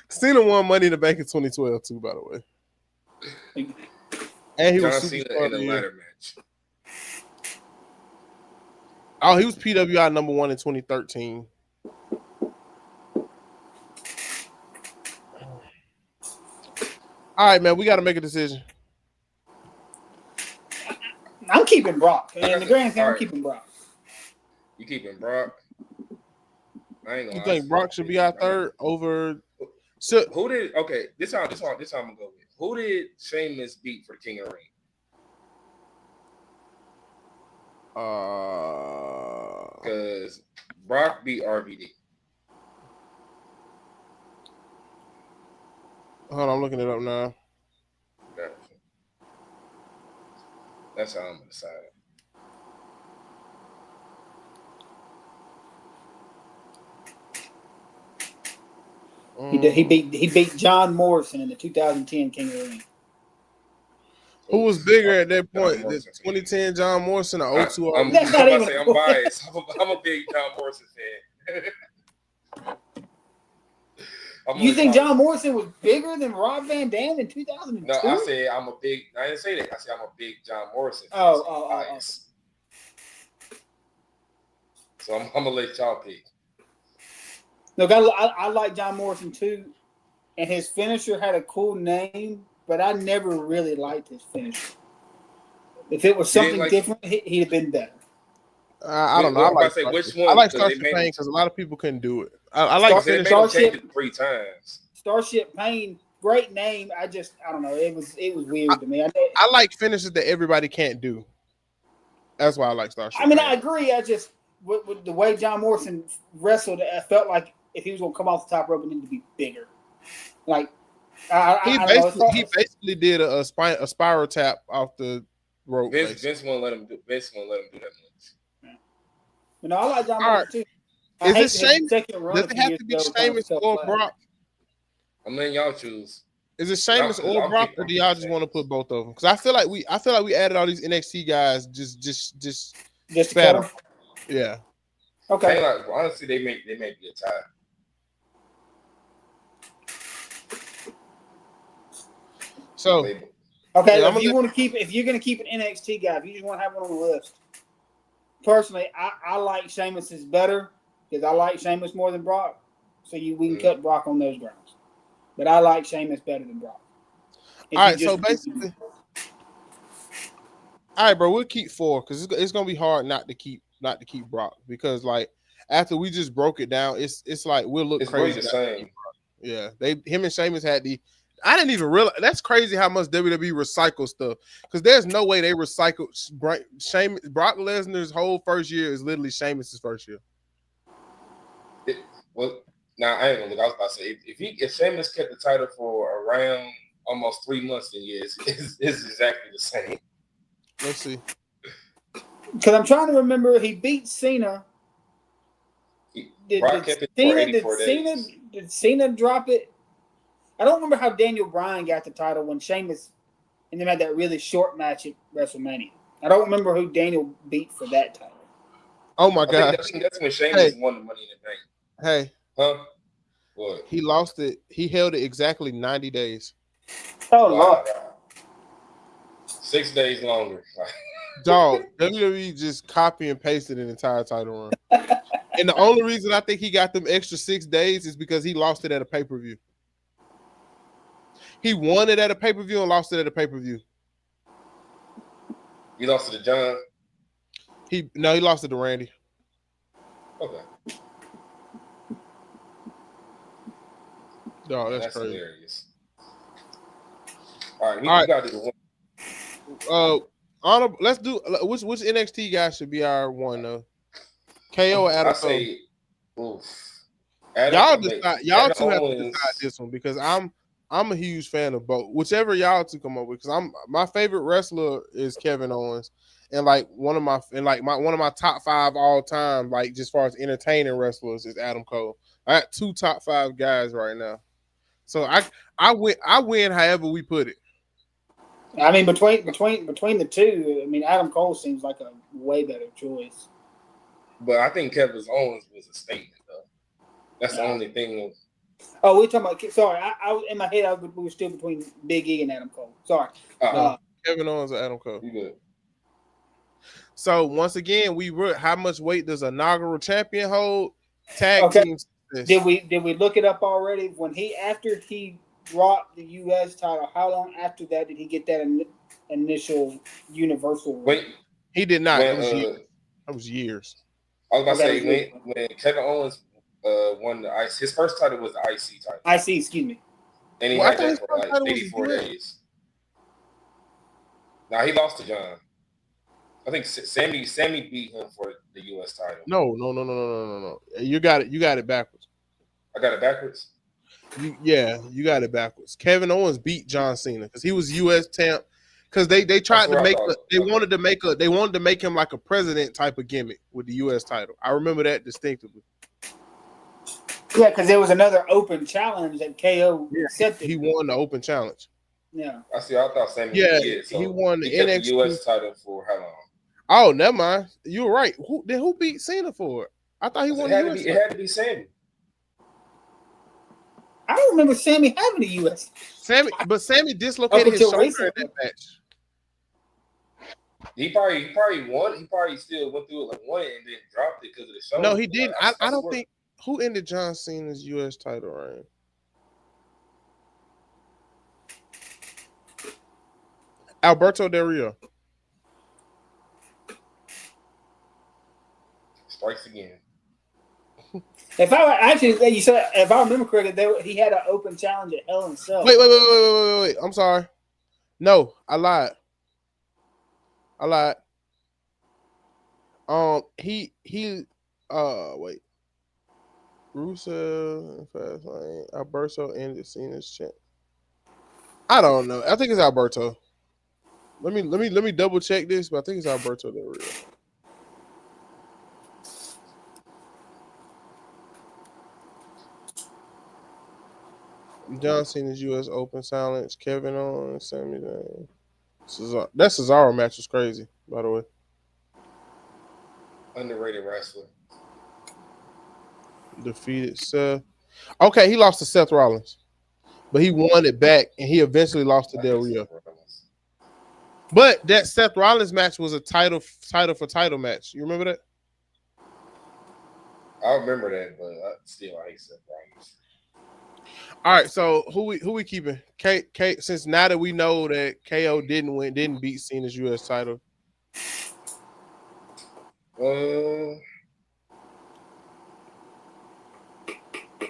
Cena won Money in the Bank in 2012 too, by the way. And he John was Cena in a ladder match. Oh, he was PWI number 1 in 2013. All right, man, we got to make a decision. I'm keeping Brock. In the grand scheme, I'm keeping Brock. You keeping Brock? I ain't gonna. You think Brock should be our third over? Who did? Okay, this how I'm gonna go with. Who did Sheamus beat for the King of the Ring? Because Brock beat RVD. Hold on, I'm looking it up now. That's how I'm gonna decide. He beat John Morrison in the 2010 King of the Ring. Who was bigger at that point? The 2010 John Morrison or 02? I'm That's not about even. to say I'm biased. I'm a big John Morrison fan. You think John Morrison was bigger than Rob Van Dam in 2002? No, I said I'm a big. I didn't say that. I said I'm a big John Morrison fan. Oh. So I'm gonna let y'all pick. Look, I like John Morrison too, and his finisher had a cool name, but I never really liked his finisher. If it was something different, he'd have been better. I don't know. I like which one? I like Starship Pain because a lot of people couldn't do it. I like Starship 3 times. Starship Pain, great name. I don't know. It was weird to me. I like finishes that everybody can't do. That's why I like Starship. I mean, I agree. I just with the way John Morrison wrestled, I felt like if he was going to come off the top rope, it needed to be bigger. Like he basically did a spiral tap off the rope. Vince won't let him do that much. You know, I like John Morrison too. Is it Sheamus? Does it have to be Sheamus or Brock? I'm letting y'all choose. Is it Sheamus or Brock, or do y'all just want to put both of them? Because I feel like we added all these NXT guys just better. Yeah. Okay. Honestly, they may be a tie. So okay, yeah, if you're going to keep an NXT guy, if you just want to have one on the list, personally, I like Sheamus's better because I like Sheamus more than Brock. So we can cut Brock on those grounds, but I like Sheamus better than Brock. All right, so basically, all right, bro, we'll keep 4 because it's gonna be hard not to keep Brock because like after we just broke it down, it's like we'll look crazy. It's really the same. Yeah, him and Sheamus had the. I didn't even realize that's crazy how much WWE recycle stuff because there's no way they recycle Sheamus. Brock Lesnar's whole first year is literally Sheamus's first year. Now I ain't gonna look. I was about to say if Sheamus kept the title for around almost 3 months, then yes, it's exactly the same. Let's see. Because I'm trying to remember, he beat Cena. Did Cena drop it? I don't remember how Daniel Bryan got the title when Sheamus and them had that really short match at WrestleMania. I don't remember who Daniel beat for that title. Oh my God! I think that's when Sheamus won the Money in the Bank. Hey, huh? What? He lost it. He held it exactly 90 days. Oh Lord! 6 days longer. Dog, WWE just copy and pasted an entire title run. And the only reason I think he got them extra 6 days is because he lost it at a pay-per-view. He won it at a pay-per-view and lost it at a pay-per-view. You lost it to John? He lost it to Randy. Okay. Dog, that's crazy. Hilarious. All right, we got to do one. Let's do which NXT guy should be our one though? KO or Adam Cole? I say, oof. Y'all decide. Y'all two have to decide this one because I'm a huge fan of both. Whichever y'all two come up with, because my favorite wrestler is Kevin Owens, and like one of my top 5 all time, like just as far as entertaining wrestlers, is Adam Cole. I got 2 top 5 guys right now, so I win however we put it. I mean, between the two, I mean, Adam Cole seems like a way better choice. But I think Kevin Owens was a statement, though. That's the only thing. Oh, we're talking about. Sorry, I in my head, we were still between Big E and Adam Cole. Sorry. Kevin Owens or Adam Cole. You good. So once again, how much weight does an inaugural champion hold? Tag teams. Did we look it up already? After he brought the U.S. title, how long after that did he get that initial Universal? Wait, he did not. It was years. I was about to say when Kevin Owens won the IC, his first title was the IC title. IC, excuse me. And he had that for like 84 days. Now he lost to John. I think Sammy beat him for the U.S. title. No. You got it backwards. I got it backwards? You got it backwards. Kevin Owens beat John Cena because he was U.S. champ. because they tried That's to what I make thought. they wanted to make him like a president type of gimmick with the U.S. title. I remember that distinctively. Yeah, because there was another open challenge that KO accepted. He won the open challenge. Yeah. I see. I thought Sammy. Yeah, Yeah. So he won the kept the NXT. U.S. title for how long? Oh, never mind. You were right. Who beat Cena for it? I thought he won the U.S. It had to be Sammy. I don't remember Sammy having a U.S. But Sammy dislocated his shoulder recently. in that match. He probably won. He probably still went through it like one and then dropped it because of the shoulder. No, he didn't. I don't swear. think. Who ended John Cena's U.S. title reign? Alberto Del Rio. Strikes again. If I remember correctly, he had an open challenge at Hell in a Cell. Wait. I'm sorry. No, I lied. He wait. Rusev, Fastlane, Alberto ended Cena's champ. I don't know. I think it's Alberto. Let me double check this, but I think it's Alberto Del Rio. John Cena's U.S. Open challenge. Kevin Owens, Sami Zayn. That Cesaro match was crazy, by the way. Underrated wrestler. Defeated Seth. Okay, he lost to Seth Rollins, but he won it back, and he eventually lost to Del Rio. But that Seth Rollins match was a title for title match. You remember that? I remember that, but I hate Seth Rollins. All right, so who we keeping? K since now that we know that KO didn't beat Cena's U.S. title. I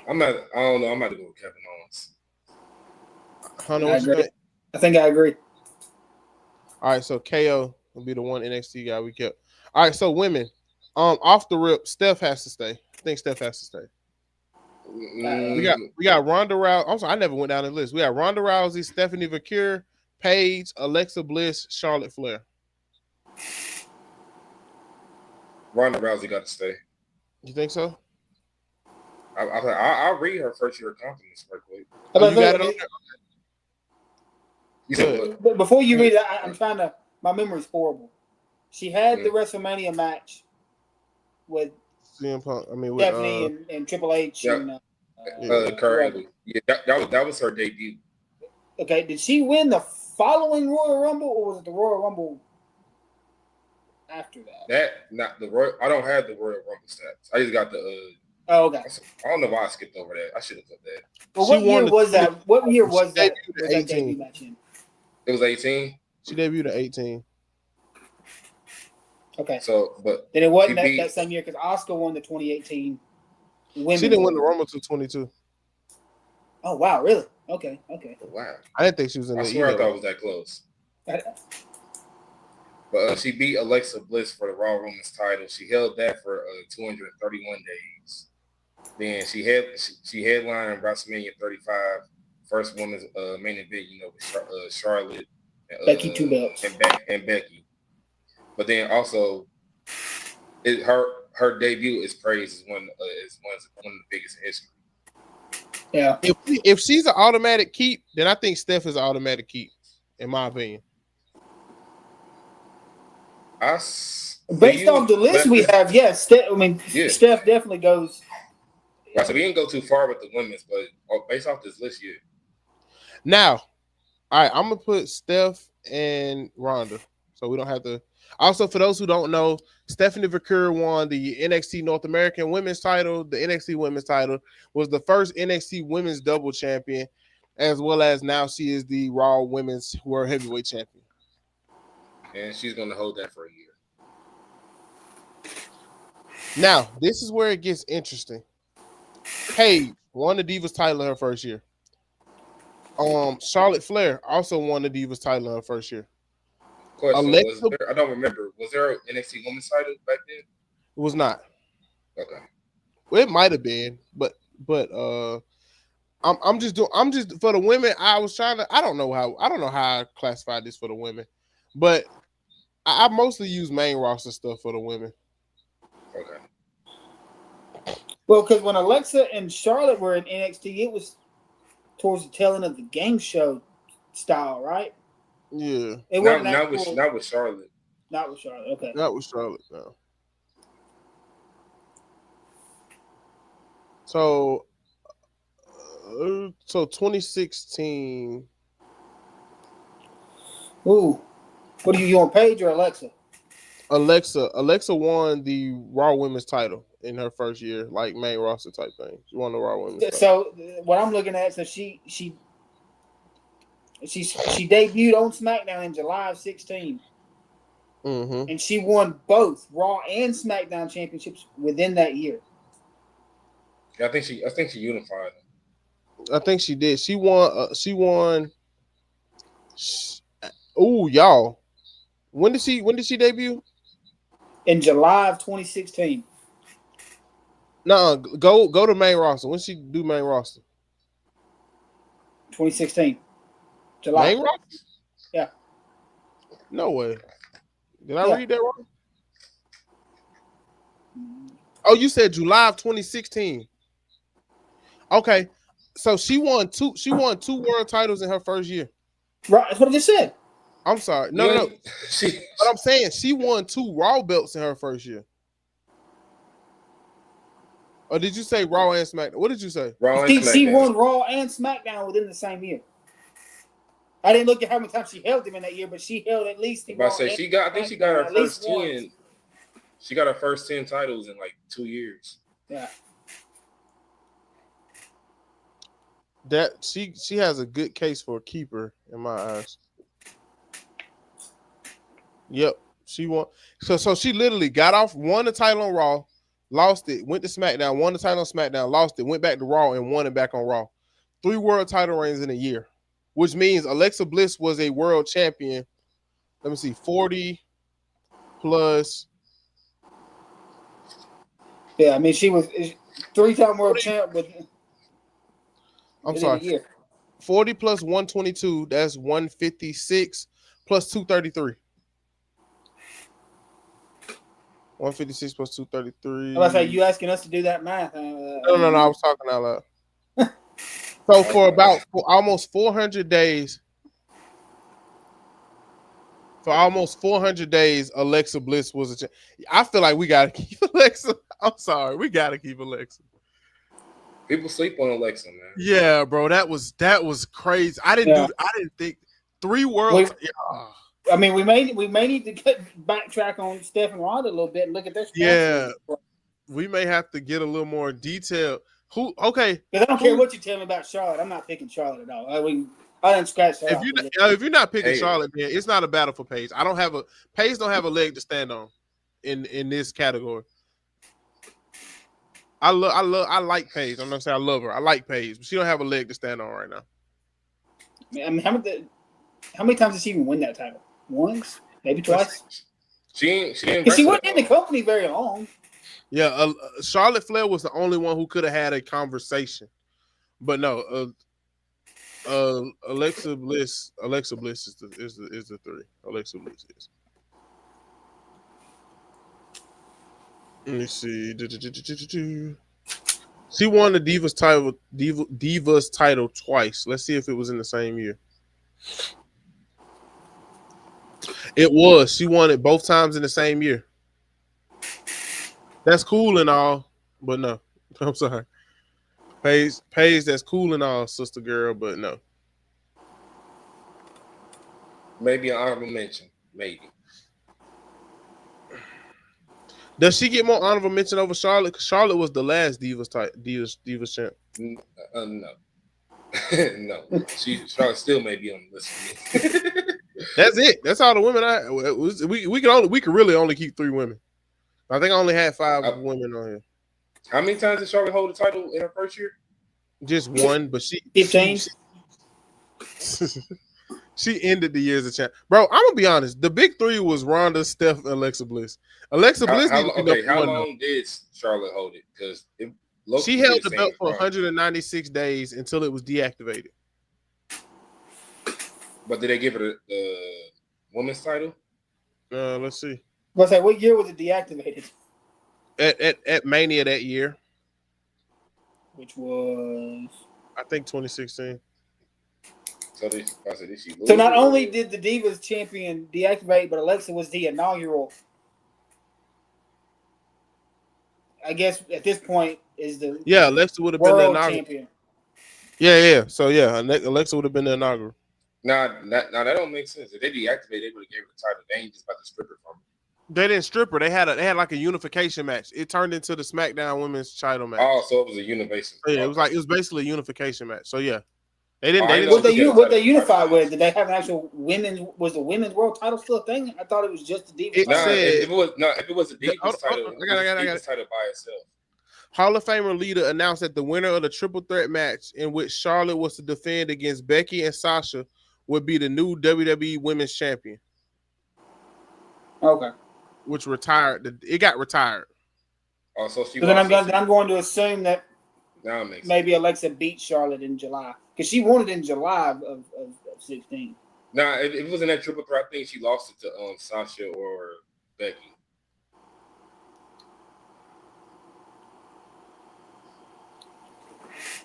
don't know. I'm about to go with Kevin Owens. I think I agree. All right, so KO will be the one NXT guy we kept. All right, so women. Off the rip, Steph has to stay. I think Steph has to stay. We got Ronda Rousey. I'm sorry, I never went down the list. We got Ronda Rousey, Stephanie McCure, Paige, Alexa Bliss, Charlotte Flair. Ronda Rousey got to stay. You think so? I'll read her first year of compliments right quick. You got it on there? But before you read it, I'm trying to. My memory's horrible. She had the WrestleMania match with CM Punk. With Stephanie and Triple H. Yeah. And, Currently, yeah, that was her debut. Okay, did she win the following Royal Rumble, or was it the Royal Rumble after that? Not the Royal. I don't have the Royal Rumble stats. I just got the. Oh, okay. I don't know why I skipped over that. I should have put that. Well, what year was that? What year was that? Was that debut match in? It was 18. She debuted at 18. Okay. So, but then it wasn't that same year because Asuka won the 2018. She didn't win the Rumble until 22. Oh wow! Really? Okay. Wow. I didn't think she was in. I swear I thought it was that close. But she beat Alexa Bliss for the Raw Women's title. She held that for 231 days. Then she headlined WrestleMania 35, first women's main event. With Charlotte, Becky 2 belts, and Becky. But then also, her debut is praised as one of the biggest in history. Yeah. If she's an automatic keep, then I think Steph is an automatic keep, in my opinion. Based off the list we have, yes. Steph definitely goes. Right, so we didn't go too far with the women's, but based off this list, yeah. Now, all right, I'm gonna put Steph and Ronda, so we don't have to. Also, for those who don't know, Stephanie McCure won the NXT North American Women's title. The NXT Women's title was the first NXT Women's double champion, as well as now she is the Raw Women's World Heavyweight Champion. And she's going to hold that for a year. Now, this is where it gets interesting. Paige won the Divas title in her first year. Charlotte Flair also won the Divas title in her first year. Question, I don't remember. Was there an NXT Women's title back then? It was not. Okay. Well, it might have been, but I'm just for the women. I don't know how I classify this for the women, but I mostly use main roster stuff for the women. Okay. Well, because when Alexa and Charlotte were in NXT, it was towards the tail end of the game show style, right? Yeah. It Not, wasn't not with Charlotte. Not with Charlotte. Okay. Not with Charlotte. No. So 2016. Ooh, what do you want, Paige or Alexa? Alexa won the Raw Women's title in her first year, like main roster type thing. She won the Raw Women's title. So what I'm looking at, so she debuted on SmackDown in July of 16. Mm-hmm. And she won both Raw and SmackDown championships within that year. I think she unified them. I think she did. She won. Ooh, y'all. When did she debut? In July of 2016. No, go to main roster. When she do main roster? 2016. July. Main roster? Yeah. No way. Did I read that wrong? Oh, you said July of 2016. Okay. So she won two world titles in her first year. Right, that's what I just said. I'm sorry. No. But I'm saying she won 2 Raw belts in her first year. Or did you say Raw and SmackDown? What did you say? Raw and SmackDown. She won Raw and SmackDown within the same year. I didn't look at how many times she held them in that year, but she held at least. I think she got her first 10. She got her first 10 titles in like 2 years. Yeah. That she has a good case for a keeper in my eyes. Yep, she won. So she literally got off, won the title on Raw, lost it, went to SmackDown, won the title on SmackDown, lost it, went back to Raw and won it back on Raw. 3 world title reigns in a year, which means Alexa Bliss was a world champion. Let me see, 40 plus. Yeah, I mean she was 3-time world champ with. I'm sorry. 40 plus 122, that's 156 plus 233. 156 plus 233. I was like, you asking us to do that math? No, I was talking out loud. So for almost 400 days, Alexa Bliss was a champ. I feel like we gotta keep Alexa. I'm sorry, we gotta keep Alexa. People sleep on Alexa, man. Yeah, bro, that was crazy. I didn't think 3 worlds. I mean, we may need to backtrack on Steph and Ronda a little bit and look at their. Yeah, we may have to get a little more detail. Who? Okay, because I don't care what you tell me about Charlotte. I'm not picking Charlotte at all. I didn't scratch that. If you're not picking Charlotte, man, it's not a battle for Paige. Paige don't have a leg to stand on in this category. I like Paige. I'm not saying I love her. I like Paige, but she don't have a leg to stand on right now. I mean, how many times did she even win that title? Once, maybe twice. She wasn't in the company very long. Yeah, Charlotte Flair was the only one who could have had a conversation, but no. Alexa Bliss is the 3. Alexa Bliss is. Let me see. She won the Divas title twice. Let's see if it was in the same year. It was. She won it both times in the same year. That's cool and all, but no. I'm sorry. Paige, that's cool and all, sister girl, but no. Maybe an honorable mention. Maybe. Does she get more honorable mention over Charlotte? Because Charlotte was the last Divas champ. No. No. Charlotte still may be on the list. That's it. That's all the women we could really only keep 3 women. I think I only had 5 women on here. How many times did Charlotte hold the title in her first year? Just one, but she 15. She ended the year as a champ. Bro, I'm gonna be honest. The big 3 was Ronda, Steph, and Alexa Bliss. Alexa Bliss. How long did Charlotte hold it? Because She held the belt for 196 days until it was deactivated. But did they give her the women's title? Let's see. Let's say, what year was it deactivated? At Mania that year, which was, I think, 2016. So not only did the Divas champion deactivate, but Alexa was the inaugural. I guess at this point is the Alexa would have been the inaugural champion. Yeah. So Alexa would have been the inaugural. Nah, that don't make sense. If they deactivated, they would have gave her the title. They ain't just about to strip her from her. They didn't strip her. They had like a unification match. It turned into the SmackDown Women's Title match. Oh, so it was a unification. Yeah, it was basically a unification match. So yeah, they didn't. What they unified with? Did they have an actual women's? Was the women's world title still a thing? I thought it was just the Divas. If it was a Divas title, I got Divas title by itself. Hall of Famer Lita announced that the winner of the triple threat match, in which Charlotte was to defend against Becky and Sasha, would be the new WWE Women's Champion. Okay. Which retired. It got retired. Oh, so then I'm going to assume that maybe Alexa beat Charlotte in July, because she won it in July of 16. Nah, if it was in that triple threat, I think she lost it to Sasha or Becky.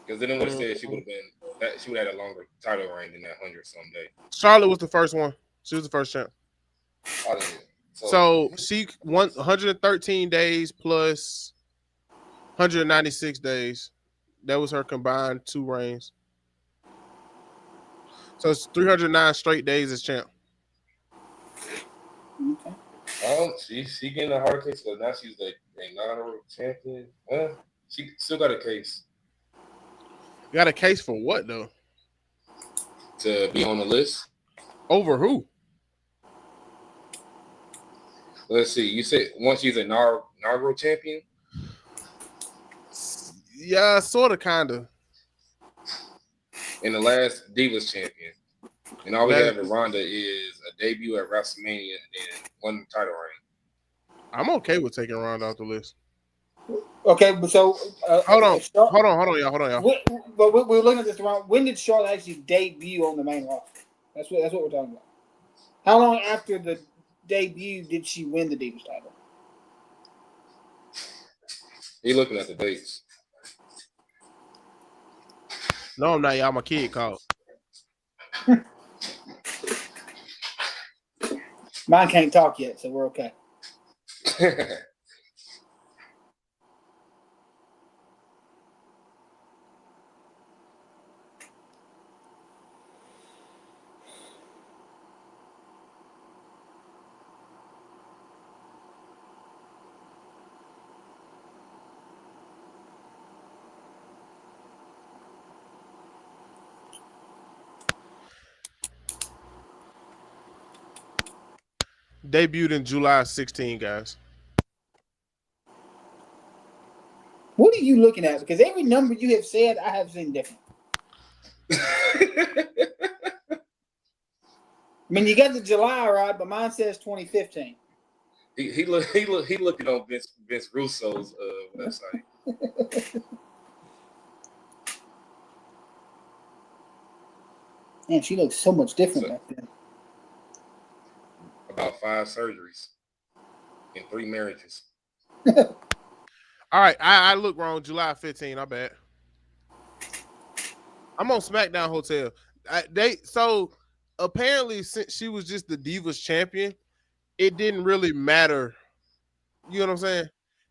Because then it would have said she would have had a longer title reign than that 100-some day. Charlotte was the first one. She was the first champ. So she won 113 days plus 196 days. That was her combined 2 reigns. So it's 309 straight days as champ. Okay. She getting a hard case, but now she's a non-world champion. Well, she still got a case. Got a case for what though? To be on the list. Over who? Let's see. You said once she's a inaugural champion? Yeah, sort of, kind of. And the last Divas champion. And all we have with Ronda is a debut at WrestleMania and then 1 title reign. I'm okay with taking Ronda off the list. Okay, but so hold on, y'all. But we're looking at this around. When did Charlotte actually debut on the main roster? That's what we're talking about. How long after the debut did she win the Divas title? You looking at the dates? No, I'm not. Y'all, my kid called. Mine can't talk yet, so we're okay. Debuted in July 16, guys. What are you looking at? Because every number you have said, I have seen different. I mean, you got the July right, but mine says 2015. He looking on Vince Russo's website. Man, she looks so much different back then. About 5 surgeries and 3 marriages. All right, I look wrong. July 15. I bet. I'm on SmackDown Hotel. So apparently, since she was just the Divas champion, it didn't really matter. You know what I'm saying?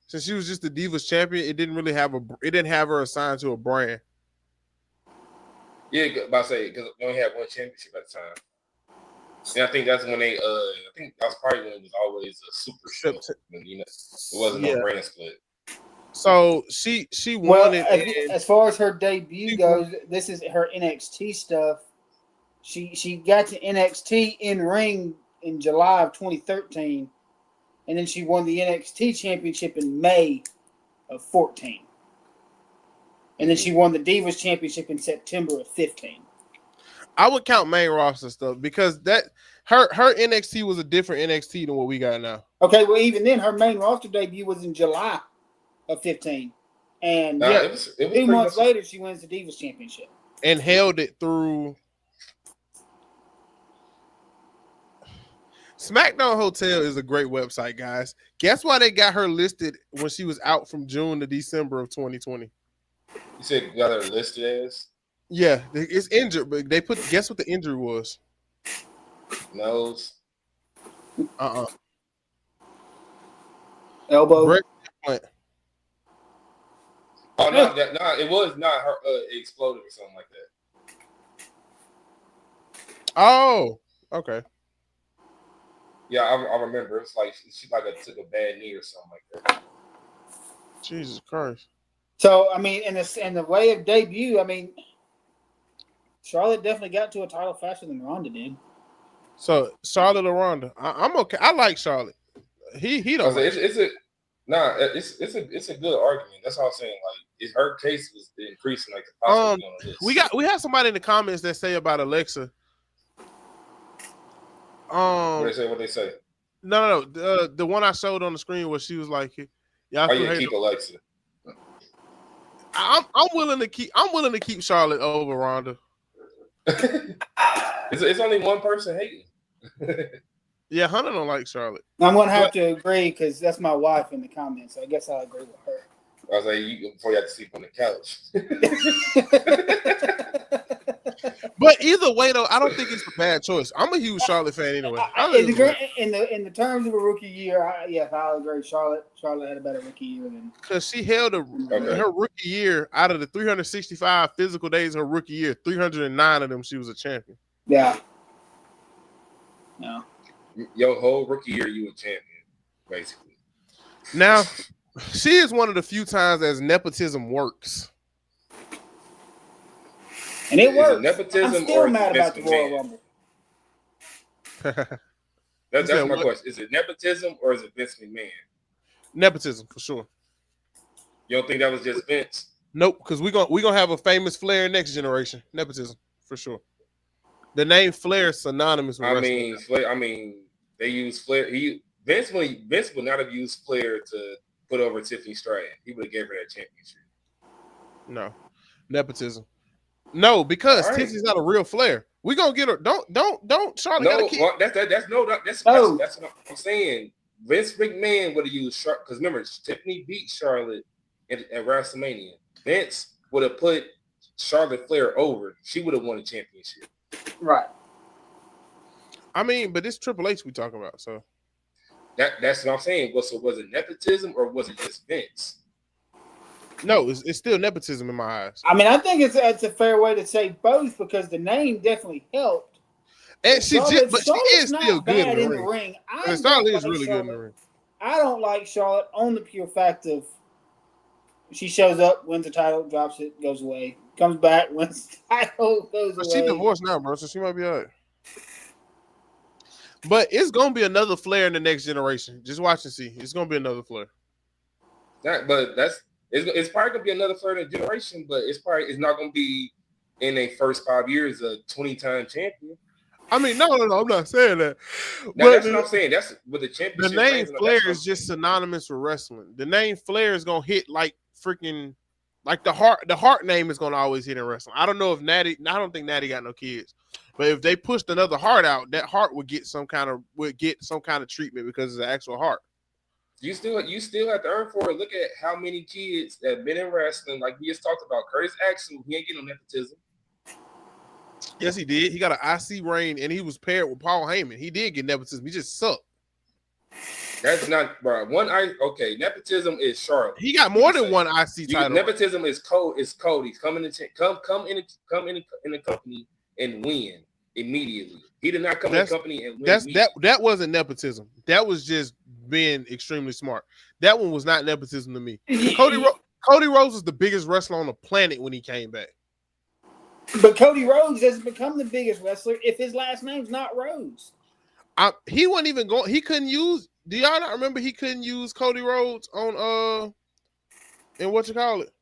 Since she was just the Divas champion, it didn't have her assigned to a brand. Yeah, about to say because they only had 1 championship at the time. And I think that's when I think that's probably when it was always a super show. When, it wasn't no brand split. So she won it. As far as her debut goes, this is her NXT stuff. She got to NXT in ring in July of 2013, and then she won the NXT championship in May of 14. And then she won the Divas championship in September of 15. I would count main roster stuff because that her NXT was a different NXT than what we got now. Okay, well even then her main roster debut was in July of 15. And Nah, yet, it was 2 pretty months much later, she wins the Divas Championship. And held it through. SmackDown Hotel is a great website, guys. Guess why they got her listed when she was out from June to December of 2020? You said you got her listed as Yeah, it's injured, but they put guess what the injury was? nose. Elbow. Breast implant. Oh no, it was not her. It exploded or something like that. Oh, okay. Yeah, I remember. It's like she took a bad knee or something like that. Jesus Christ. So I mean, in the way of debut, I mean, Charlotte definitely got to a title faster than Ronda did. So Charlotte or Ronda? I'm okay. I like Charlotte. He don't. Like it's a good argument. That's all I'm saying. Like, her case was increasing like the possibility on the list. We have somebody in the comments that say about Alexa. What they say? No. The one I showed on the screen where she was like, "Yeah, keep Alexa." I'm willing to keep Charlotte over Ronda. It's only one person hating. Yeah, Hunter don't like Charlotte. I'm gonna have to agree because that's my wife in the comments. So I guess I'll agree with her. I was like, before you have to sleep on the couch. But either way, though, I don't think it's a bad choice. I'm a huge Charlotte fan anyway. In the terms of a rookie year, I'll agree. Charlotte had a better rookie year than because she held her rookie year out of the 365 physical days of her rookie year. 309 of them, she was a champion. Yeah. No. Your whole rookie year, you were champion, basically. Now, she is one of the few times as nepotism works. And it works. Nepotism I'm still mad about the Royal Rumble. That's my question. Is it nepotism or is it Vince McMahon? Nepotism for sure. You don't think that was just Vince? Nope, because we're gonna have a famous Flair next generation. Nepotism for sure. The name Flair is synonymous with wrestling. Flair. They use Flair. Vince would not have used Flair to put over Tiffany Stratton. He would have gave her that championship. No, nepotism. No, because Tiffany's not a real Flair. We gonna get her. Don't Charlotte got a kid. Well, that's what I'm saying. Vince McMahon would have used Charlotte because remember Tiffany beat Charlotte at WrestleMania. Vince would have put Charlotte Flair over. She would have won a championship. Right. I mean, but it's Triple H we talking about, so that's what I'm saying. So was it nepotism or was it just Vince? No, it's still nepotism in my eyes. I mean, I think it's a fair way to say both because the name definitely helped. And she is still good in the ring. Charlotte is really good in the ring. I don't like Charlotte on the pure fact of she shows up, wins the title, drops it, goes away, comes back, wins the title, goes away. She divorced now, bro, so she might be all right. But it's gonna be another Flair in the next generation. Just watch and see. It's gonna be another Flair. It's probably gonna be another Flair in the generation, but it's not gonna be in their first 5 years a 20-time champion. I mean, no, I'm not saying that. Now, that's what I'm saying. That's with the championship. The name Flair is just synonymous with wrestling. The name Flair is gonna hit like freaking like the heart name is gonna always hit in wrestling. I don't know if I don't think Natty got no kids. But if they pushed another heart out, that heart would get some kind of treatment because it's an actual heart. You still have to earn for it. Look at how many kids that have been in wrestling, like we just talked about. Curtis Axel, he ain't getting no nepotism. Yes, he did. He got an IC reign, and he was paired with Paul Heyman. He did get nepotism. He just sucked. That's not bro. Nepotism is Charlotte. He got more than one IC title. Nepotism is Cody. Come in the company and win immediately. He did not come in the company and win. That wasn't nepotism. That was just being extremely smart. That one was not nepotism to me. Cody Rhodes was the biggest wrestler on the planet when he came back. But Cody Rhodes doesn't become the biggest wrestler if his last name's not Rhodes. He wasn't even going. He couldn't use. Do y'all not remember he couldn't use Cody Rhodes on in what you call it?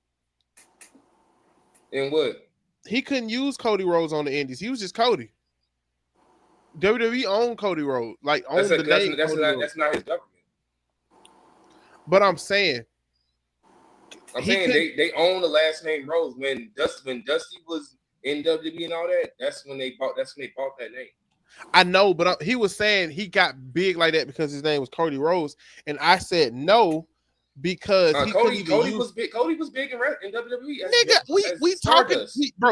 In what? He couldn't use Cody Rhodes on the Indies. He was just Cody. WWE owned Cody Rhodes, like owned the name. That's not his government. But I'm saying, I'm saying they own the last name Rose. When Dusty was in WWE and all that, that's when they bought that name. I know, but he was saying he got big like that because his name was Cody Rhodes, and I said no because Cody was big. Cody was big in WWE. Nigga, we talking,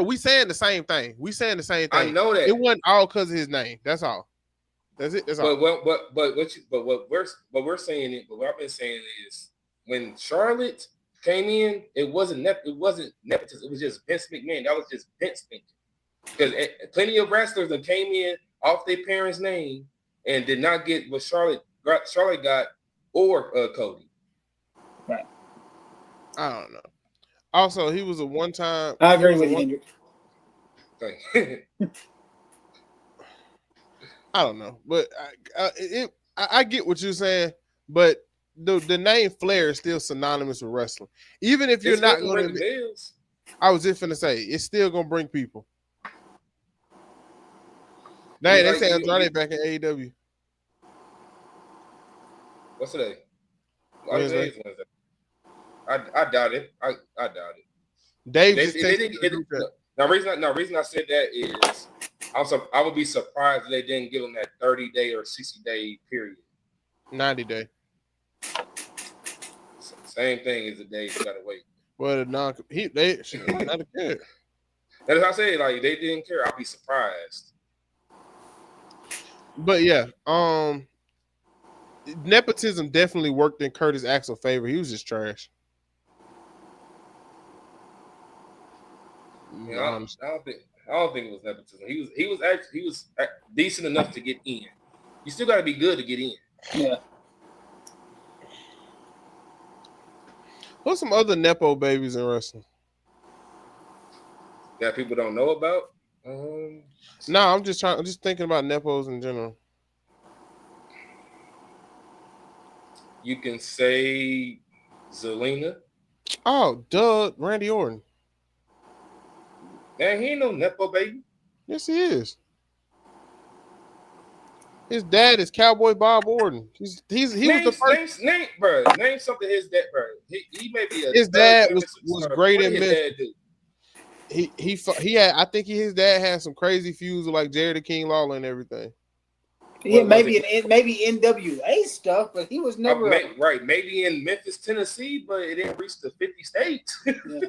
we saying the same thing. I know that it wasn't all because of his name. That's all. That's it. That's all. But what we're saying it. But what I've been saying is when Charlotte came in, it wasn't nepotism. It was just Vince McMahon. That was just Vince thinking. Because plenty of wrestlers that came in off their parents' name and did not get what Charlotte got or Cody. Right. I don't know. Also, he was a one-time. I agree with you, Hendrick. I don't know, but I get what you're saying, but the name Flair is still synonymous with wrestling. Even if you're not going to, I was just finna say, it's still gonna bring people. Now they say Andrade back in AEW. What's today? Wednesday. I doubt it. I doubt it. Dave reason I said that is I would be surprised if they didn't give him that 30-day or 60-day period. 90-day. Same thing as the day you gotta wait. Well, not care. That's what I say. Like they didn't care. I'd be surprised. But yeah, nepotism definitely worked in Curtis Axel's favor. He was just trash. Yeah, I don't think it was nepotism. He was decent enough to get in. You still got to be good to get in. Yeah. What's some other nepo babies in wrestling that people don't know about? No, I'm just thinking about nepos in general. You can say Zelina. Oh, duh, Randy Orton. Man, he ain't no nepo baby. Yes, he is. His dad is Cowboy Bob Orton. He was the first. Name something his dad, bro. He may be his dad was great in Memphis. He had, I think his dad had some crazy feuds with like Jerry the King Lawler and everything. Yeah, maybe NWA stuff, but he was never maybe in Memphis, Tennessee, but it didn't reach the 50 states. Yeah.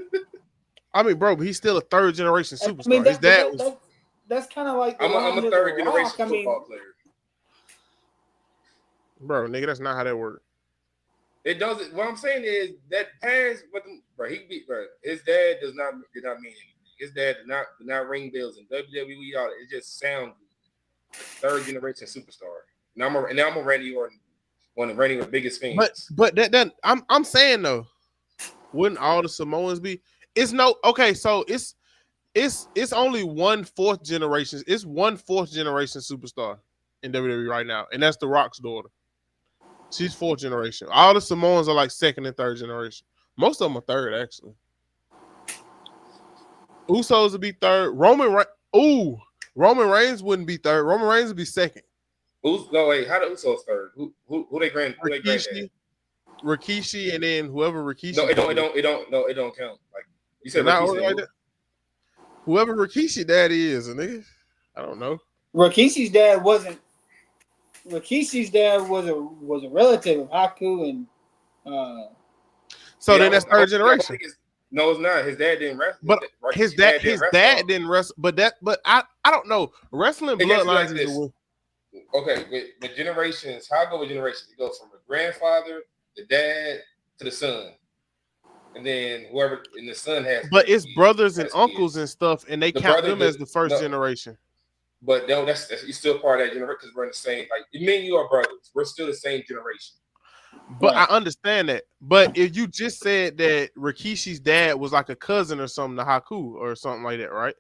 I mean, bro, but he's still a third generation superstar. I mean, his dad was. That's kind of like I'm a third generation football player. Bro, nigga, that's not how that works. It doesn't. What I'm saying is that past with him, bro. His dad did not mean anything. His dad did not ring bells in WWE. All it just sounds good. Third generation superstar. Now I'm a Randy Orton, one of Randy's biggest fans. But that I'm saying though, wouldn't all the Samoans be? It's no okay. So it's only one fourth generation. It's one fourth generation superstar in WWE right now, and that's The Rock's daughter. She's fourth generation. All the Samoans are like second and third generation. Most of them are third, actually. Usos would be third. Roman Reigns wouldn't be third. Roman Reigns would be second. How the Usos third? Who they grand? Who they granddad? Rikishi, and then whoever Rikishi. No, it don't count. Like you said, like that. Whoever Rikishi daddy is, a nigga. I don't know. Rikishi's dad was a relative of Haku and so then that's third generation. No, it's not. His dad didn't wrestle. But his dad didn't wrestle. But I don't know. Wrestling bloodlines is okay, with generations, how I go with generations? It goes from the grandfather, the dad, to the son. And then whoever in the son has. But it's brothers and uncles and stuff, and they count them as the first generation. But no, that's you're still part of that generation because we're in the same. Like me and you are brothers. We're still the same generation. But I understand that. But if you just said that Rikishi's dad was like a cousin or something to Haku or something like that, right?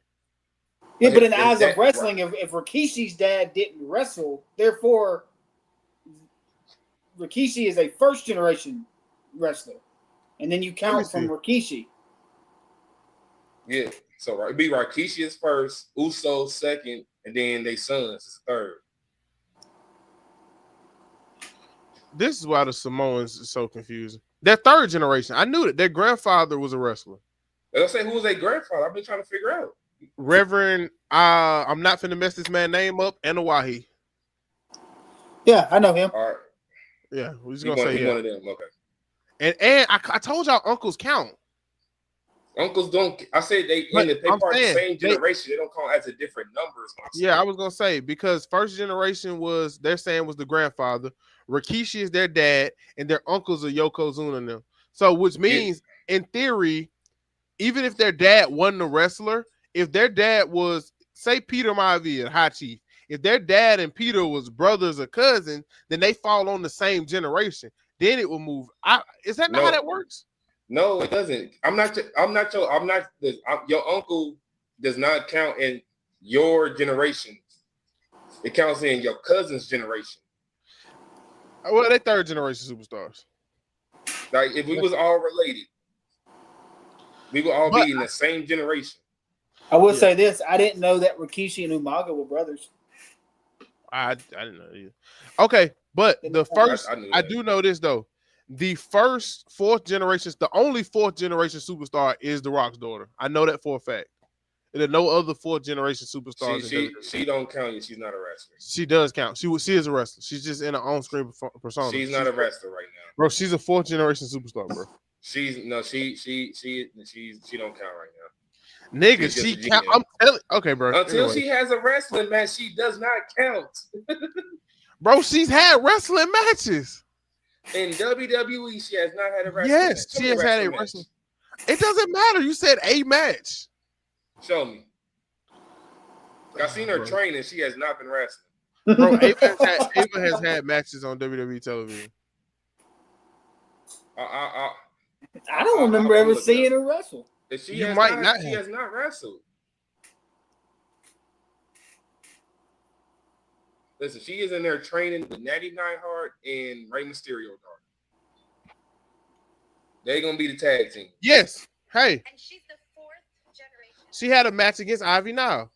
Yeah, but in the eyes of wrestling, if Rikishi's dad didn't wrestle, therefore Rikishi is a first generation wrestler. And then you count from Rikishi. Yeah. So it'd be Rikishi is first, Uso second, and then they sons is third. This is why the Samoans is so confusing. Their third generation. I knew that their grandfather was a wrestler. Let's say who was their grandfather. I've been trying to figure out. Reverend, I'm not finna mess this man's name up. Anawahi. Yeah, I know him. All right. Yeah, we're just gonna say one of them. Okay. And I told y'all uncles count. Uncles don't. I said they But they part of the same generation. They don't count as a different numbers. Yeah, I was gonna say because first generation was they're saying was the grandfather. Rikishi is their dad, and their uncles are Yokozuna and them. So which means in theory, even if their dad wasn't a wrestler, if their dad was say Peter Maivia, High Chief, if their dad and Peter was brothers or cousins, then they fall on the same generation. Then it will move. Is that not how that works? No, it doesn't. Your uncle does not count in your generation. It counts in your cousin's generation. Well, they third generation superstars. Like if we was all related, we would all be in the same generation. I will say this: I didn't know that Rikishi and Umaga were brothers. I didn't know either. Okay, but the first I do know this though. The first the only fourth generation superstar is The Rock's daughter. I know that for a fact. There are no other fourth generation superstars. She don't count. She's not a wrestler. She does count. She is a wrestler. She's just in her own screen persona. She's not a wrestler right now, bro. She's a fourth generation superstar, bro. She don't count right now. Nigga, she count. I'm telling. Okay, bro. Until she has a wrestling match, she does not count. Bro, she's had wrestling matches. In WWE, she has not had a wrestling match. Yes, she has had a wrestling. It doesn't matter. You said a match. Show me. I've seen her train and she has not been wrestling. Bro, Ava has had matches on WWE television. I don't remember ever seeing her wrestle. She has not wrestled. Listen, she is in there training with Natty Neidhart and Rey Mysterio. They're gonna be the tag team. Yes. Hey. And she's the fourth generation. She had a match against Ivy now.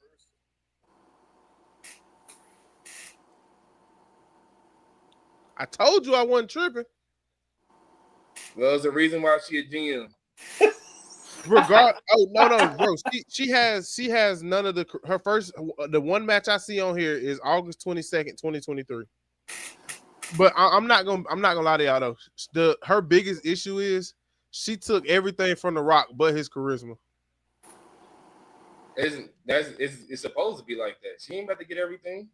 I told you I wasn't tripping. Well, there's a reason why she a GM. No, bro. She has none of the one match I see on here is August 22nd, 2023. But I'm not gonna lie to y'all though. Her biggest issue is she took everything from The Rock but his charisma. It's supposed to be like that. She ain't about to get everything.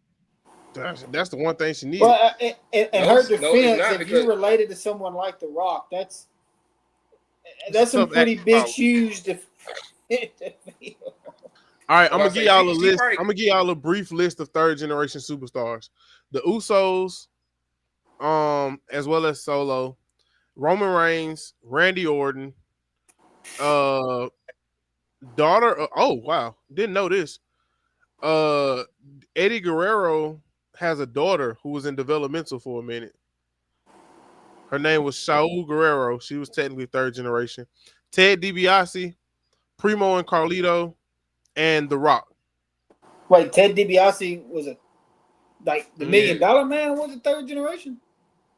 That's the one thing she needs. Well, in her defense, if you're related to someone like The Rock, that's some pretty big shoes to fill. All right, I'm gonna give y'all a list. I'm gonna give y'all a brief list of third generation superstars. The Usos, as well as Solo, Roman Reigns, Randy Orton, daughter. Oh wow, didn't know this. Eddie Guerrero has a daughter who was in developmental for a minute. Her name was Saul Guerrero. She was technically third generation. Ted DiBiase, Primo and Carlito, and The Rock. Wait, Ted DiBiase was the $1 Million Man was the third generation?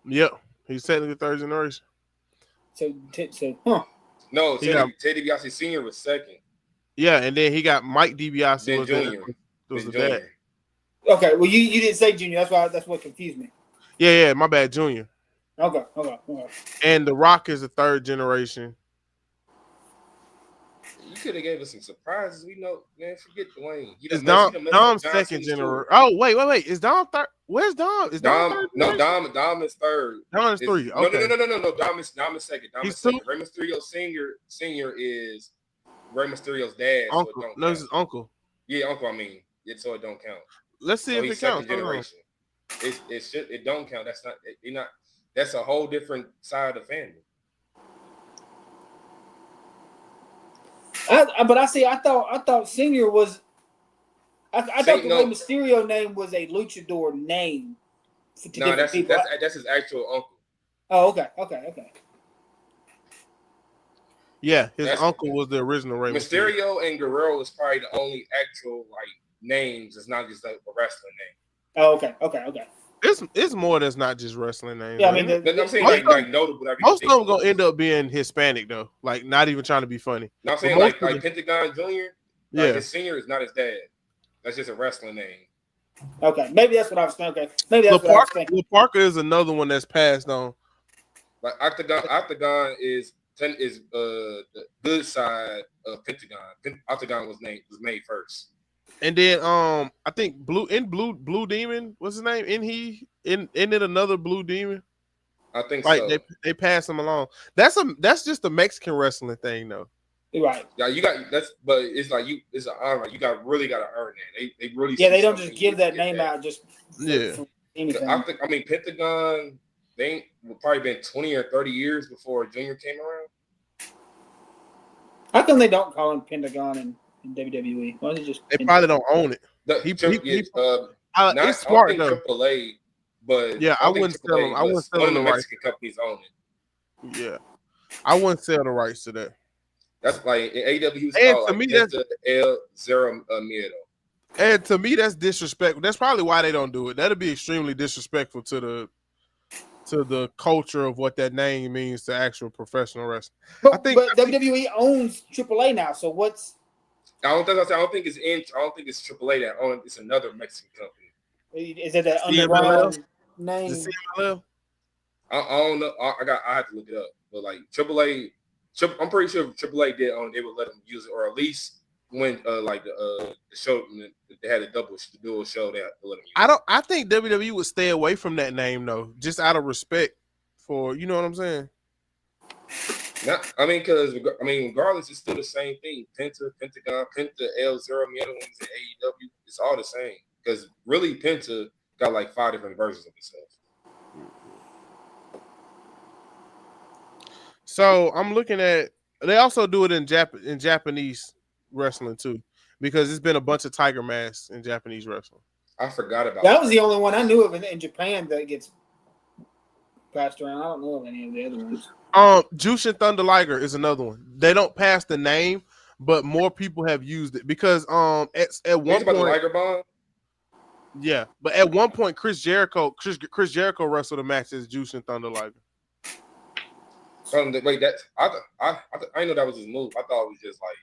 Yep. He's technically third generation. No, Ted DiBiase Sr. was second. Yeah, and then he got Mike DiBiase was Junior. Was the dad. Okay, well you didn't say Junior. That's what confused me. Yeah, my bad, Junior. Okay. And The Rock is the third generation. You could have gave us some surprises. We know, man. Forget Dwayne. Is Dom's second generation? Oh, wait. Is Dom third? Where's Dom? Is Dom third? No, Dom is third. Dom is three. Okay. No. Dom is second. He's second. Rey Mysterio Senior is Rey Mysterio's dad. Uncle. So it don't no, this is uncle. Yeah, uncle. I mean, so it don't count. Let's see if it counts. Generation. It don't count. That's not. You're not. That's a whole different side of the family. I thought Senior was. I thought the Rey Mysterio name was a luchador name. That's his actual uncle. Oh, okay. Yeah, his uncle was the original Rey Mysterio. Mysterio and Guerrero is probably the only actual names. It's not just a wrestling name. Oh, okay. It's more that's not just wrestling names. Yeah, I though, mean, ain't it? I'm saying like notable. Most of them gonna end up being Hispanic though. Like not even trying to be funny. No, I'm But saying most like of them, Pentagon Junior. Like yeah. his senior is not his dad. That's just a wrestling name. okay, maybe that's what I was thinking. Okay, maybe Lil that's what I was thinking. Parker is another one that's passed on. Like Octagon is the good side of Pentagon. Octagon was made first. And then I think Blue Demon, what's his name? In it another Blue Demon? I think Like so. they pass him along. That's just a Mexican wrestling thing though. Right. Yeah, you got but it's like it's an honor. You really got to earn that. They really they don't just give that name out just for anything. I mean Pentagon. They probably been 20 or 30 years before Junior came around. How come they don't call him Pentagon in WWE? Why is it just? They probably don't own it. It's smart though. AAA, but yeah, I wouldn't sell them. I wouldn't sell them the the Mexican companies own it. Yeah, I wouldn't sell the rights to that. That's like in AEW. And to me, that's El Zero Miedo. And to me, that's disrespectful. That's probably why they don't do it. That'd be extremely disrespectful to the culture of what that name means to actual professional wrestling. But WWE owns AAA now, so what's? I don't think it's AAA that owns. It's another Mexican company. Is it an underground name? Is it CMLL? I don't know. I have to look it up. But like AAA, I'm pretty sure if AAA did own, they would let them use it, or at least when the show they had a dual show, they had to let them use it. I think WWE would stay away from that name though, just out of respect for, you know what I'm saying. Regardless, it's still the same thing. Pentagon, El Zero Miedo in AEW, it's all the same. Because really, Penta got like 5 different versions of himself. So I'm looking at. They also do it in Japanese wrestling too, because it's been a bunch of tiger masks in Japanese wrestling. I forgot about that. Was the only one I knew of in Japan that gets passed around. I don't know of any of the other ones. Jushin Thunder Liger is another one. They don't pass the name, but more people have used it because at one point, the Liger Bomb? Yeah, but at one point Chris Jericho wrestled a match as Jushin Thunder Liger. Wait, I didn't know that was his move. I thought it was just like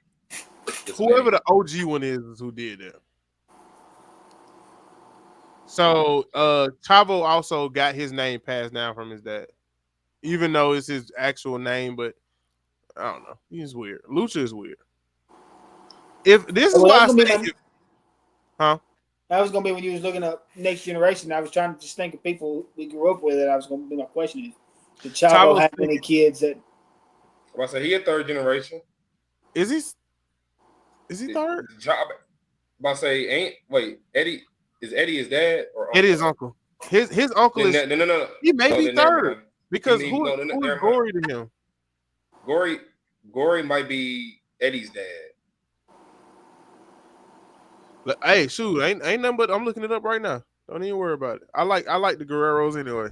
whoever the OG one is who did that. So Chavo also got his name passed down from his dad, even though it's his actual name. But I don't know, he's weird. Lucha is weird. If this is why I that was gonna be when you was looking up Next Generation. I was trying to just think of people we grew up with. And I was gonna be my question is. Did Chavo have any kids that? I say he a third generation. Is he third? Eddie his dad or uncle? Eddie his uncle. His uncle is no. He may be third because who is Gory to him? Gory might be Eddie's dad. Hey, shoot, ain't nothing but I'm looking it up right now. Don't even worry about it. I like the Guerreros anyway.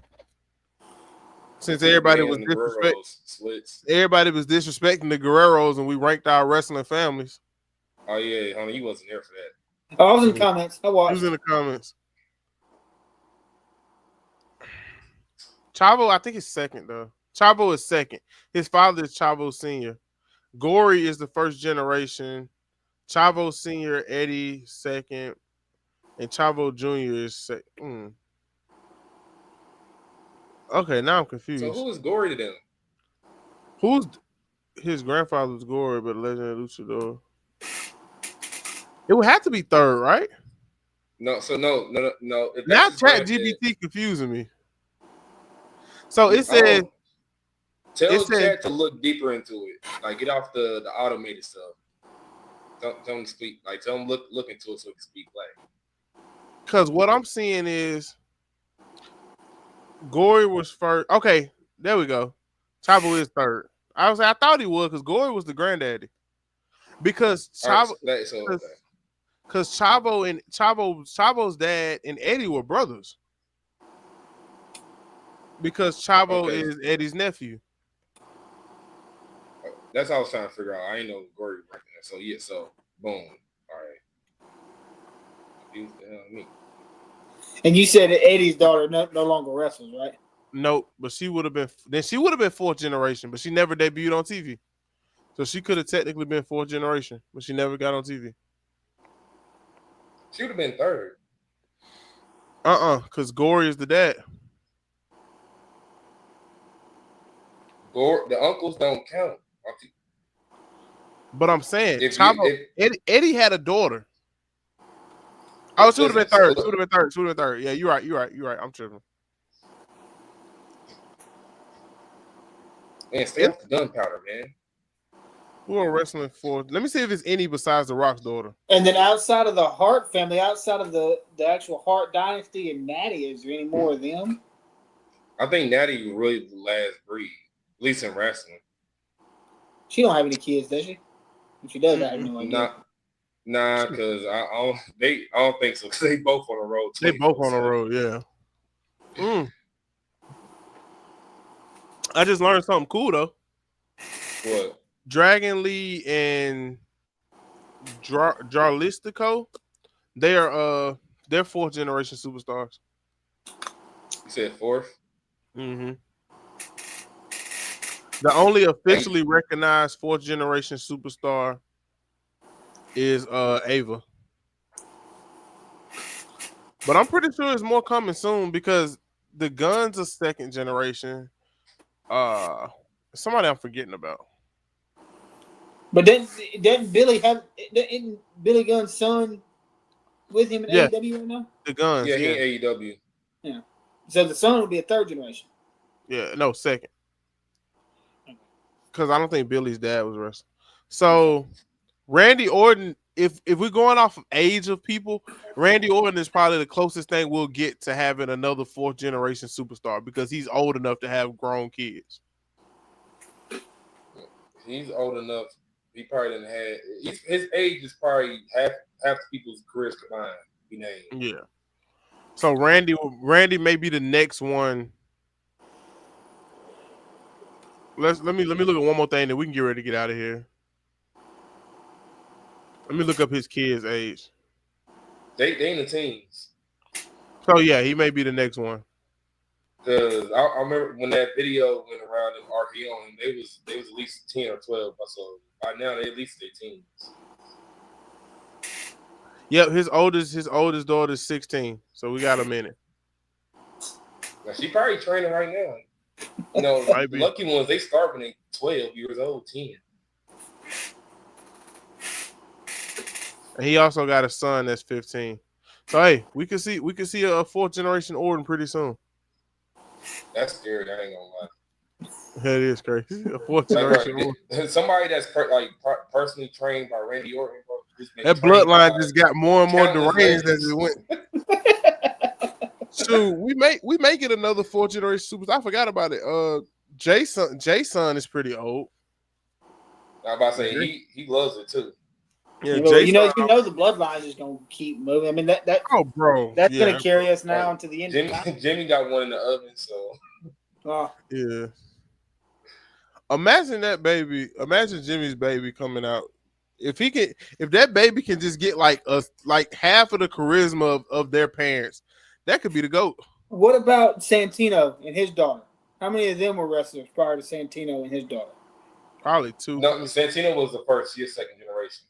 Since everybody was disrespecting the Guerreros and we ranked our wrestling families. Oh yeah, homie, you wasn't there for that. Oh, I was in the comments. I watched. He was in the comments. Chavo, I think he's second though. Chavo is second. His father is Chavo Senior. Gory is the first generation. Chavo Senior, Eddie second, and Chavo Junior is second. Okay, now I'm confused. So who is Gory to them? Who's his grandfather was Gory, but Legend of Luchador. It would have to be third, right? No. Now ChatGPT confusing me. So it says. Tell Chat to look deeper into it. Like get off the automated stuff. Don't speak. Like tell him look into it so he can speak black. Because what I'm seeing is. Gory was first. Okay, there we go. Chavo is third. I thought he was because Gory was the granddaddy. Because Chavo, because Chavo's dad and Eddie were brothers. Because Chavo is Eddie's nephew. That's what I was trying to figure out. I ain't know Gory was right there. So yeah, so boom. All right. Confused the hell me. And you said that Eddie's daughter no longer wrestles, right? Nope, but she would have been fourth generation, but she never debuted on TV. So she could have technically been fourth generation, but she never got on TV. She would have been third. Because Gory is the dad. The uncles don't count. But I'm saying, If Eddie had a daughter. Oh, she would have been third. so She would have been third. Yeah, you're right. I'm tripping. Man, stay off the gunpowder, man. Who are wrestling for? Let me see if it's any besides The Rock's daughter. And then outside of the Hart family, outside of the actual Hart dynasty and Natty, is there any more of them? I think Natty really the last breed, at least in wrestling. She don't have any kids, does she? If she does, I have no idea. Nah, because I don't think so. They both on the road. They both on the road, yeah. I just learned something cool though. What? Dragon Lee and Jarlistico, they're fourth generation superstars. You said fourth? Mm-hmm. The only officially recognized fourth generation superstar is Ava. But I'm pretty sure there's more coming soon because the Guns are second generation. Somebody I'm forgetting about. But didn't Billy have isn't Billy Gunn's son with him in AEW right now? The Guns, he in AEW. Yeah. So the son would be a third generation. Yeah, no, second. Because I don't think Billy's dad was wrestling. So Randy Orton, if we're going off of age of people, Randy Orton is probably the closest thing we'll get to having another fourth generation superstar because he's old enough to have grown kids. He's old enough. He probably didn't have his age is probably half the people's careers combined. Yeah. So Randy may be the next one. Let me look at one more thing, and we can get ready to get out of here. Let me look up his kid's age. They in the teens. So yeah, he may be the next one. Because I remember when that video went around them RPO, they was at least 10 or 12. So by now they at least their teens. Yep, his oldest daughter is 16. So we got a minute. Now she probably training right now. The lucky ones, they start when they 12 years old, 10. And he also got a son that's 15. So hey, we can see a fourth generation Orton pretty soon. That's scary. I ain't gonna lie. That is crazy. A fourth generation Orton. Somebody that's personally trained by Randy Orton. That bloodline just got more and more deranged as it went. So we may get another fourth generation superstar. I forgot about it. Jason is pretty old. I'm about to say he loves it too. Yeah, you know the bloodline is just gonna keep moving. I mean that's gonna carry us now into the end. Jimmy got one in the oven, so yeah. Imagine Jimmy's baby coming out. If that baby can just get like half of the charisma of their parents, that could be the GOAT. What about Santino and his daughter? How many of them were wrestlers prior to Santino and his daughter? Probably 2. No, Santino was the first. He's second generation.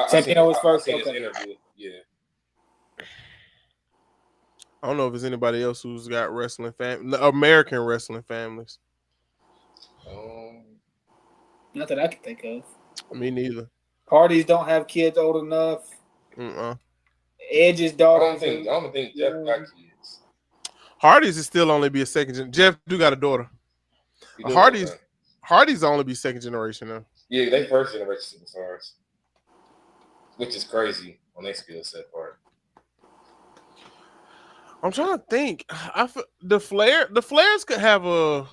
Santino was first. His interview. Yeah. I don't know if there's anybody else who's got American wrestling families. Not that I can think of. Me neither. Hardys don't have kids old enough. Edge's daughter. I don't think Jeff got kids. Hardy's is still only be a second generation. Jeff do got a daughter. Hardy's only be second generation now. Yeah, they first generation superstars, which is crazy on their skill set part. I'm trying to think. The Flairs could have a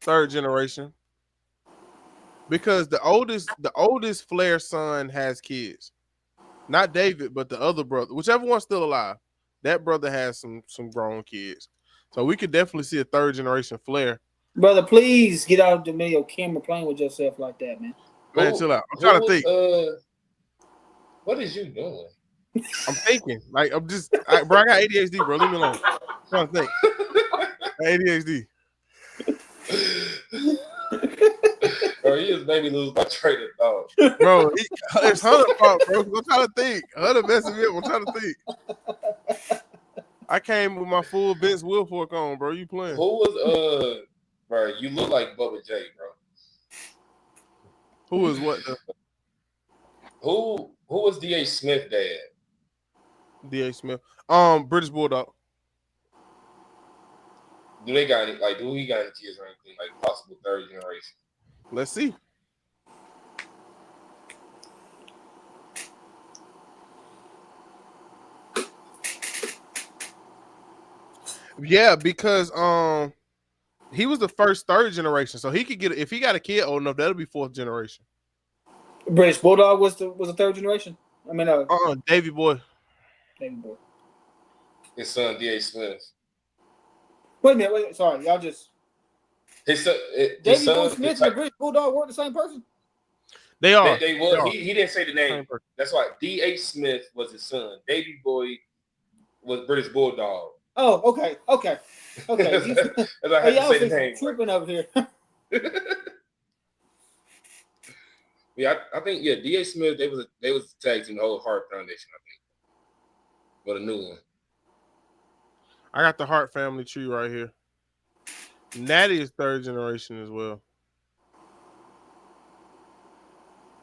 third generation because the oldest Flair son has kids. Not David, but the other brother, whichever one's still alive. That brother has some grown kids. So we could definitely see a third generation Flair. Brother, please get out of the video camera playing with yourself like that, man. Man, chill out. I'm trying to think. What is you doing? I'm thinking. Like I'm just, bro. I got ADHD, bro. Leave me alone. I'm trying to think. ADHD. Bro, he just made me lose my train of thought. Bro, it's Hunter fault, bro. I'm trying to think. Hunter messing me up. I'm trying to think. I came with my full Vince Wilfork on, bro. You playing? Who was bro? You look like Bubba J, bro. Who is what? Who was D.H. Smith dad? D.H. Smith. British Bulldog. Do they got any, like? Do he got any kids or anything like possible third generation? Let's see. Yeah, because he was the first third generation, so he could get if he got a kid old enough, that'll be fourth generation. British Bulldog was the third generation. I mean, Davy Boy. Davy Boy. His son D.H. Smith. Wait a minute. Wait. Sorry, y'all just. His son. Davy Boy Smith and the British Bulldog weren't the same person. They are. They was. He didn't say the name. That's why D.H. Smith was his son. Davy Boy was British Bulldog. Oh, okay. Y'all say the name. Tripping over here. Yeah, I think D.H. Smith. They was tag team the whole Hart Foundation. I think, but a new one. I got the Hart family tree right here. Natty is third generation as well.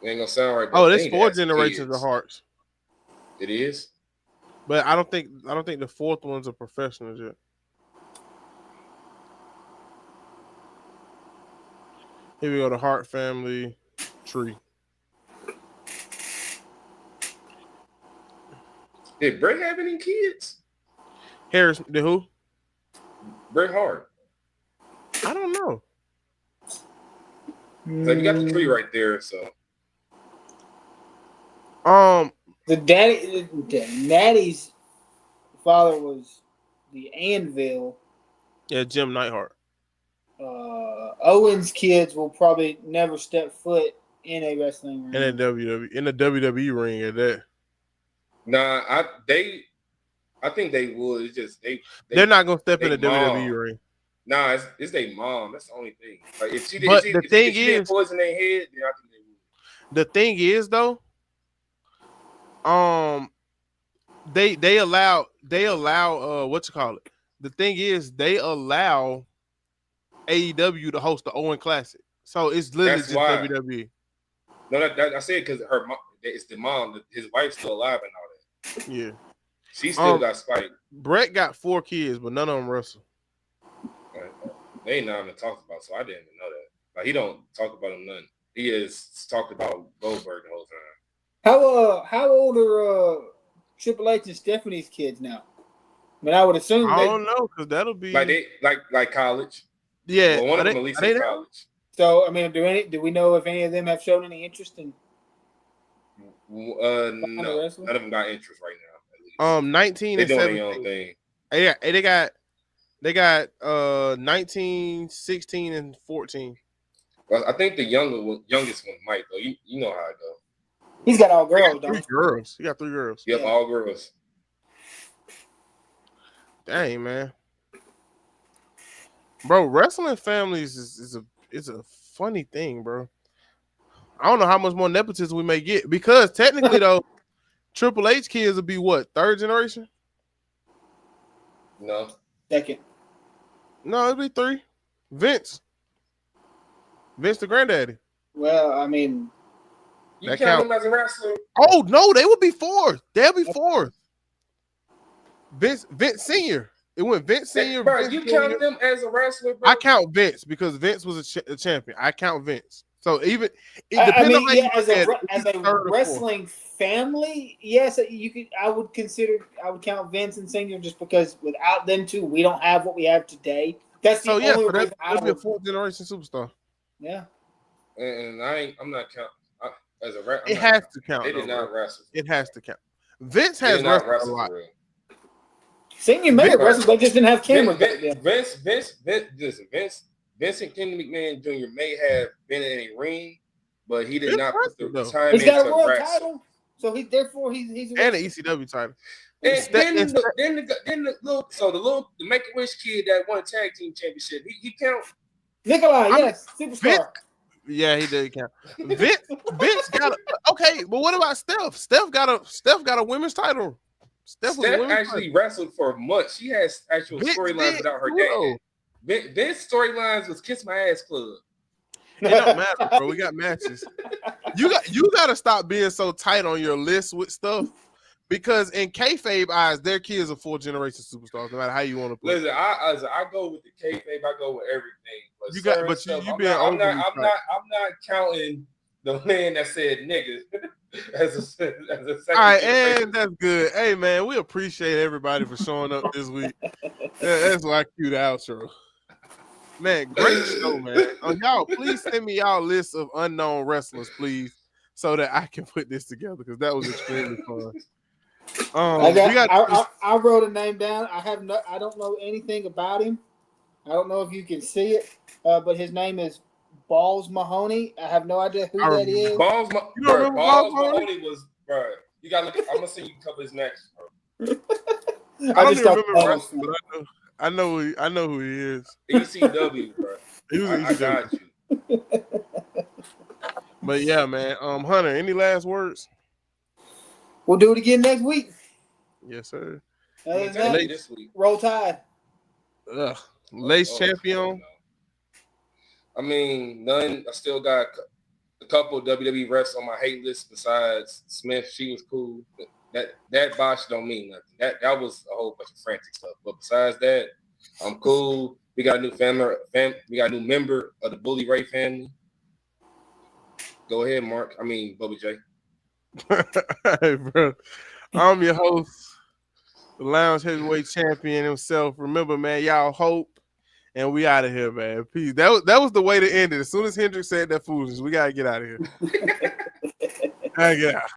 It ain't gonna sound right. Oh, there's four generations of Harts. It is, but I don't think the fourth one's a professional yet. Here we go, the Hart family tree. Did Bret have any kids? Harris, the who? Bret Hart. I don't know. So you got the tree right there. So, the Natty's father was the Anvil. Yeah, Jim Neidhart. Owen's kids will probably never step foot in a wrestling ring. In the WWE ring at that. Nah, I think they would. It's just they're not gonna step in the WWE ring. Nah, it's their mom. That's the only thing. Like if she but if the she, thing if she is, poison their head, then I think they would. The thing is though, they allow what you call it. The thing is they allow AEW to host the Owen Classic, so it's literally just WWE. No, I said because her mom, it's the mom. His wife's still alive and all that. Yeah, she still got Spike. Brett got 4 kids, but none of them wrestle. They ain't not even talked about, so I didn't even know that. Like he don't talk about him none. He has talked about Goldberg the whole time. How old are Triple H and Stephanie's kids now? I mean, I would assume I don't know because that'll be like college. Yeah, well, one of them at least in college. So I mean, do we know if any of them have shown any interest in? No, none of them got interest right now. At least. 19 they and doing 17. their own thing. Yeah, they got 19, 16, and 14. Well, I think the youngest one might though. You know how it go. He's got all girls. He got 3 girls. Yep, all girls. Dang, man. Bro, wrestling families is a funny thing, bro. I don't know how much more nepotism we may get because technically though, Triple H kids will be what, 3rd generation? No. 2nd. No, it'll be 3. Vince the granddaddy. Well, I mean, you count him as a wrestler? Oh no, they would be 4th. They'll be 4th. Vince Senior. It went Vince Senior. Bro, Vince you Jr. count them as a wrestler, bro? I count Vince because Vince was a champion. I count Vince. So even as a wrestling family, yes, I would count Vince and Senior just because without them two, we don't have what we have today. That's the only reason I would be a 4th generation superstar. Yeah, and I'm not counting as a wrestler. It has to count. They did not wrestle. It has to count. Vince has wrestled a lot. Senior may have wrestled, they just didn't have cameras. Vincent Kennedy McMahon Jr. may have been in a ring, but he did not put the time He's got a into world wrestle. title. So he's a and the ECW title. And then the Make-A-Wish kid that won tag team championship, he count. Nikolai, yes, superstar. Yeah, he did count. Vince got okay, but what about Steph? Steph got a women's title. Steph actually wrestled for months. She has actual storylines without her dad. Vince's storylines was Kiss My Ass Club. It don't matter, bro. We got matches. You got to stop being so tight on your list with stuff, because in kayfabe eyes, their kids are 4th generation superstars. No matter how you want to put it. Listen, I go with the kayfabe. I go with everything. I'm not counting the man that said nigga as a second. All right, and that's good. Hey man, we appreciate everybody for showing up this week. That's why I cue the outro. Man, great show, man. Y'all, please send me y'all list of unknown wrestlers, please, so that I can put this together, because that was extremely fun. I wrote a name down. I don't know anything about him. I don't know if you can see it, but his name is Balls Mahoney. I have no idea who that is. Balls Mahoney was, bro. You gotta look. I'm gonna see you cover his next. I don't even remember wrestling, but I know who he is. ECW, bro. I got you. But yeah, man. Hunter, any last words? We'll do it again next week. Yes, sir. This week. Roll Tide. Lace champion. I mean, none. I still got a couple of WWE refs on my hate list besides Smith. She was cool. That botch don't mean nothing. That was a whole bunch of frantic stuff. But besides that, I'm cool. We got a new we got a new member of the Bully Ray family. Go ahead, Mark. I mean, Bubba J. Hey, bro. I'm your host, the Lounge Heavyweight Champion himself. Remember, man, y'all hope, and we out of here, man. Peace. That was the way to end it. As soon as Hendrix said that foolishness, we gotta get out of here. I gotta get out.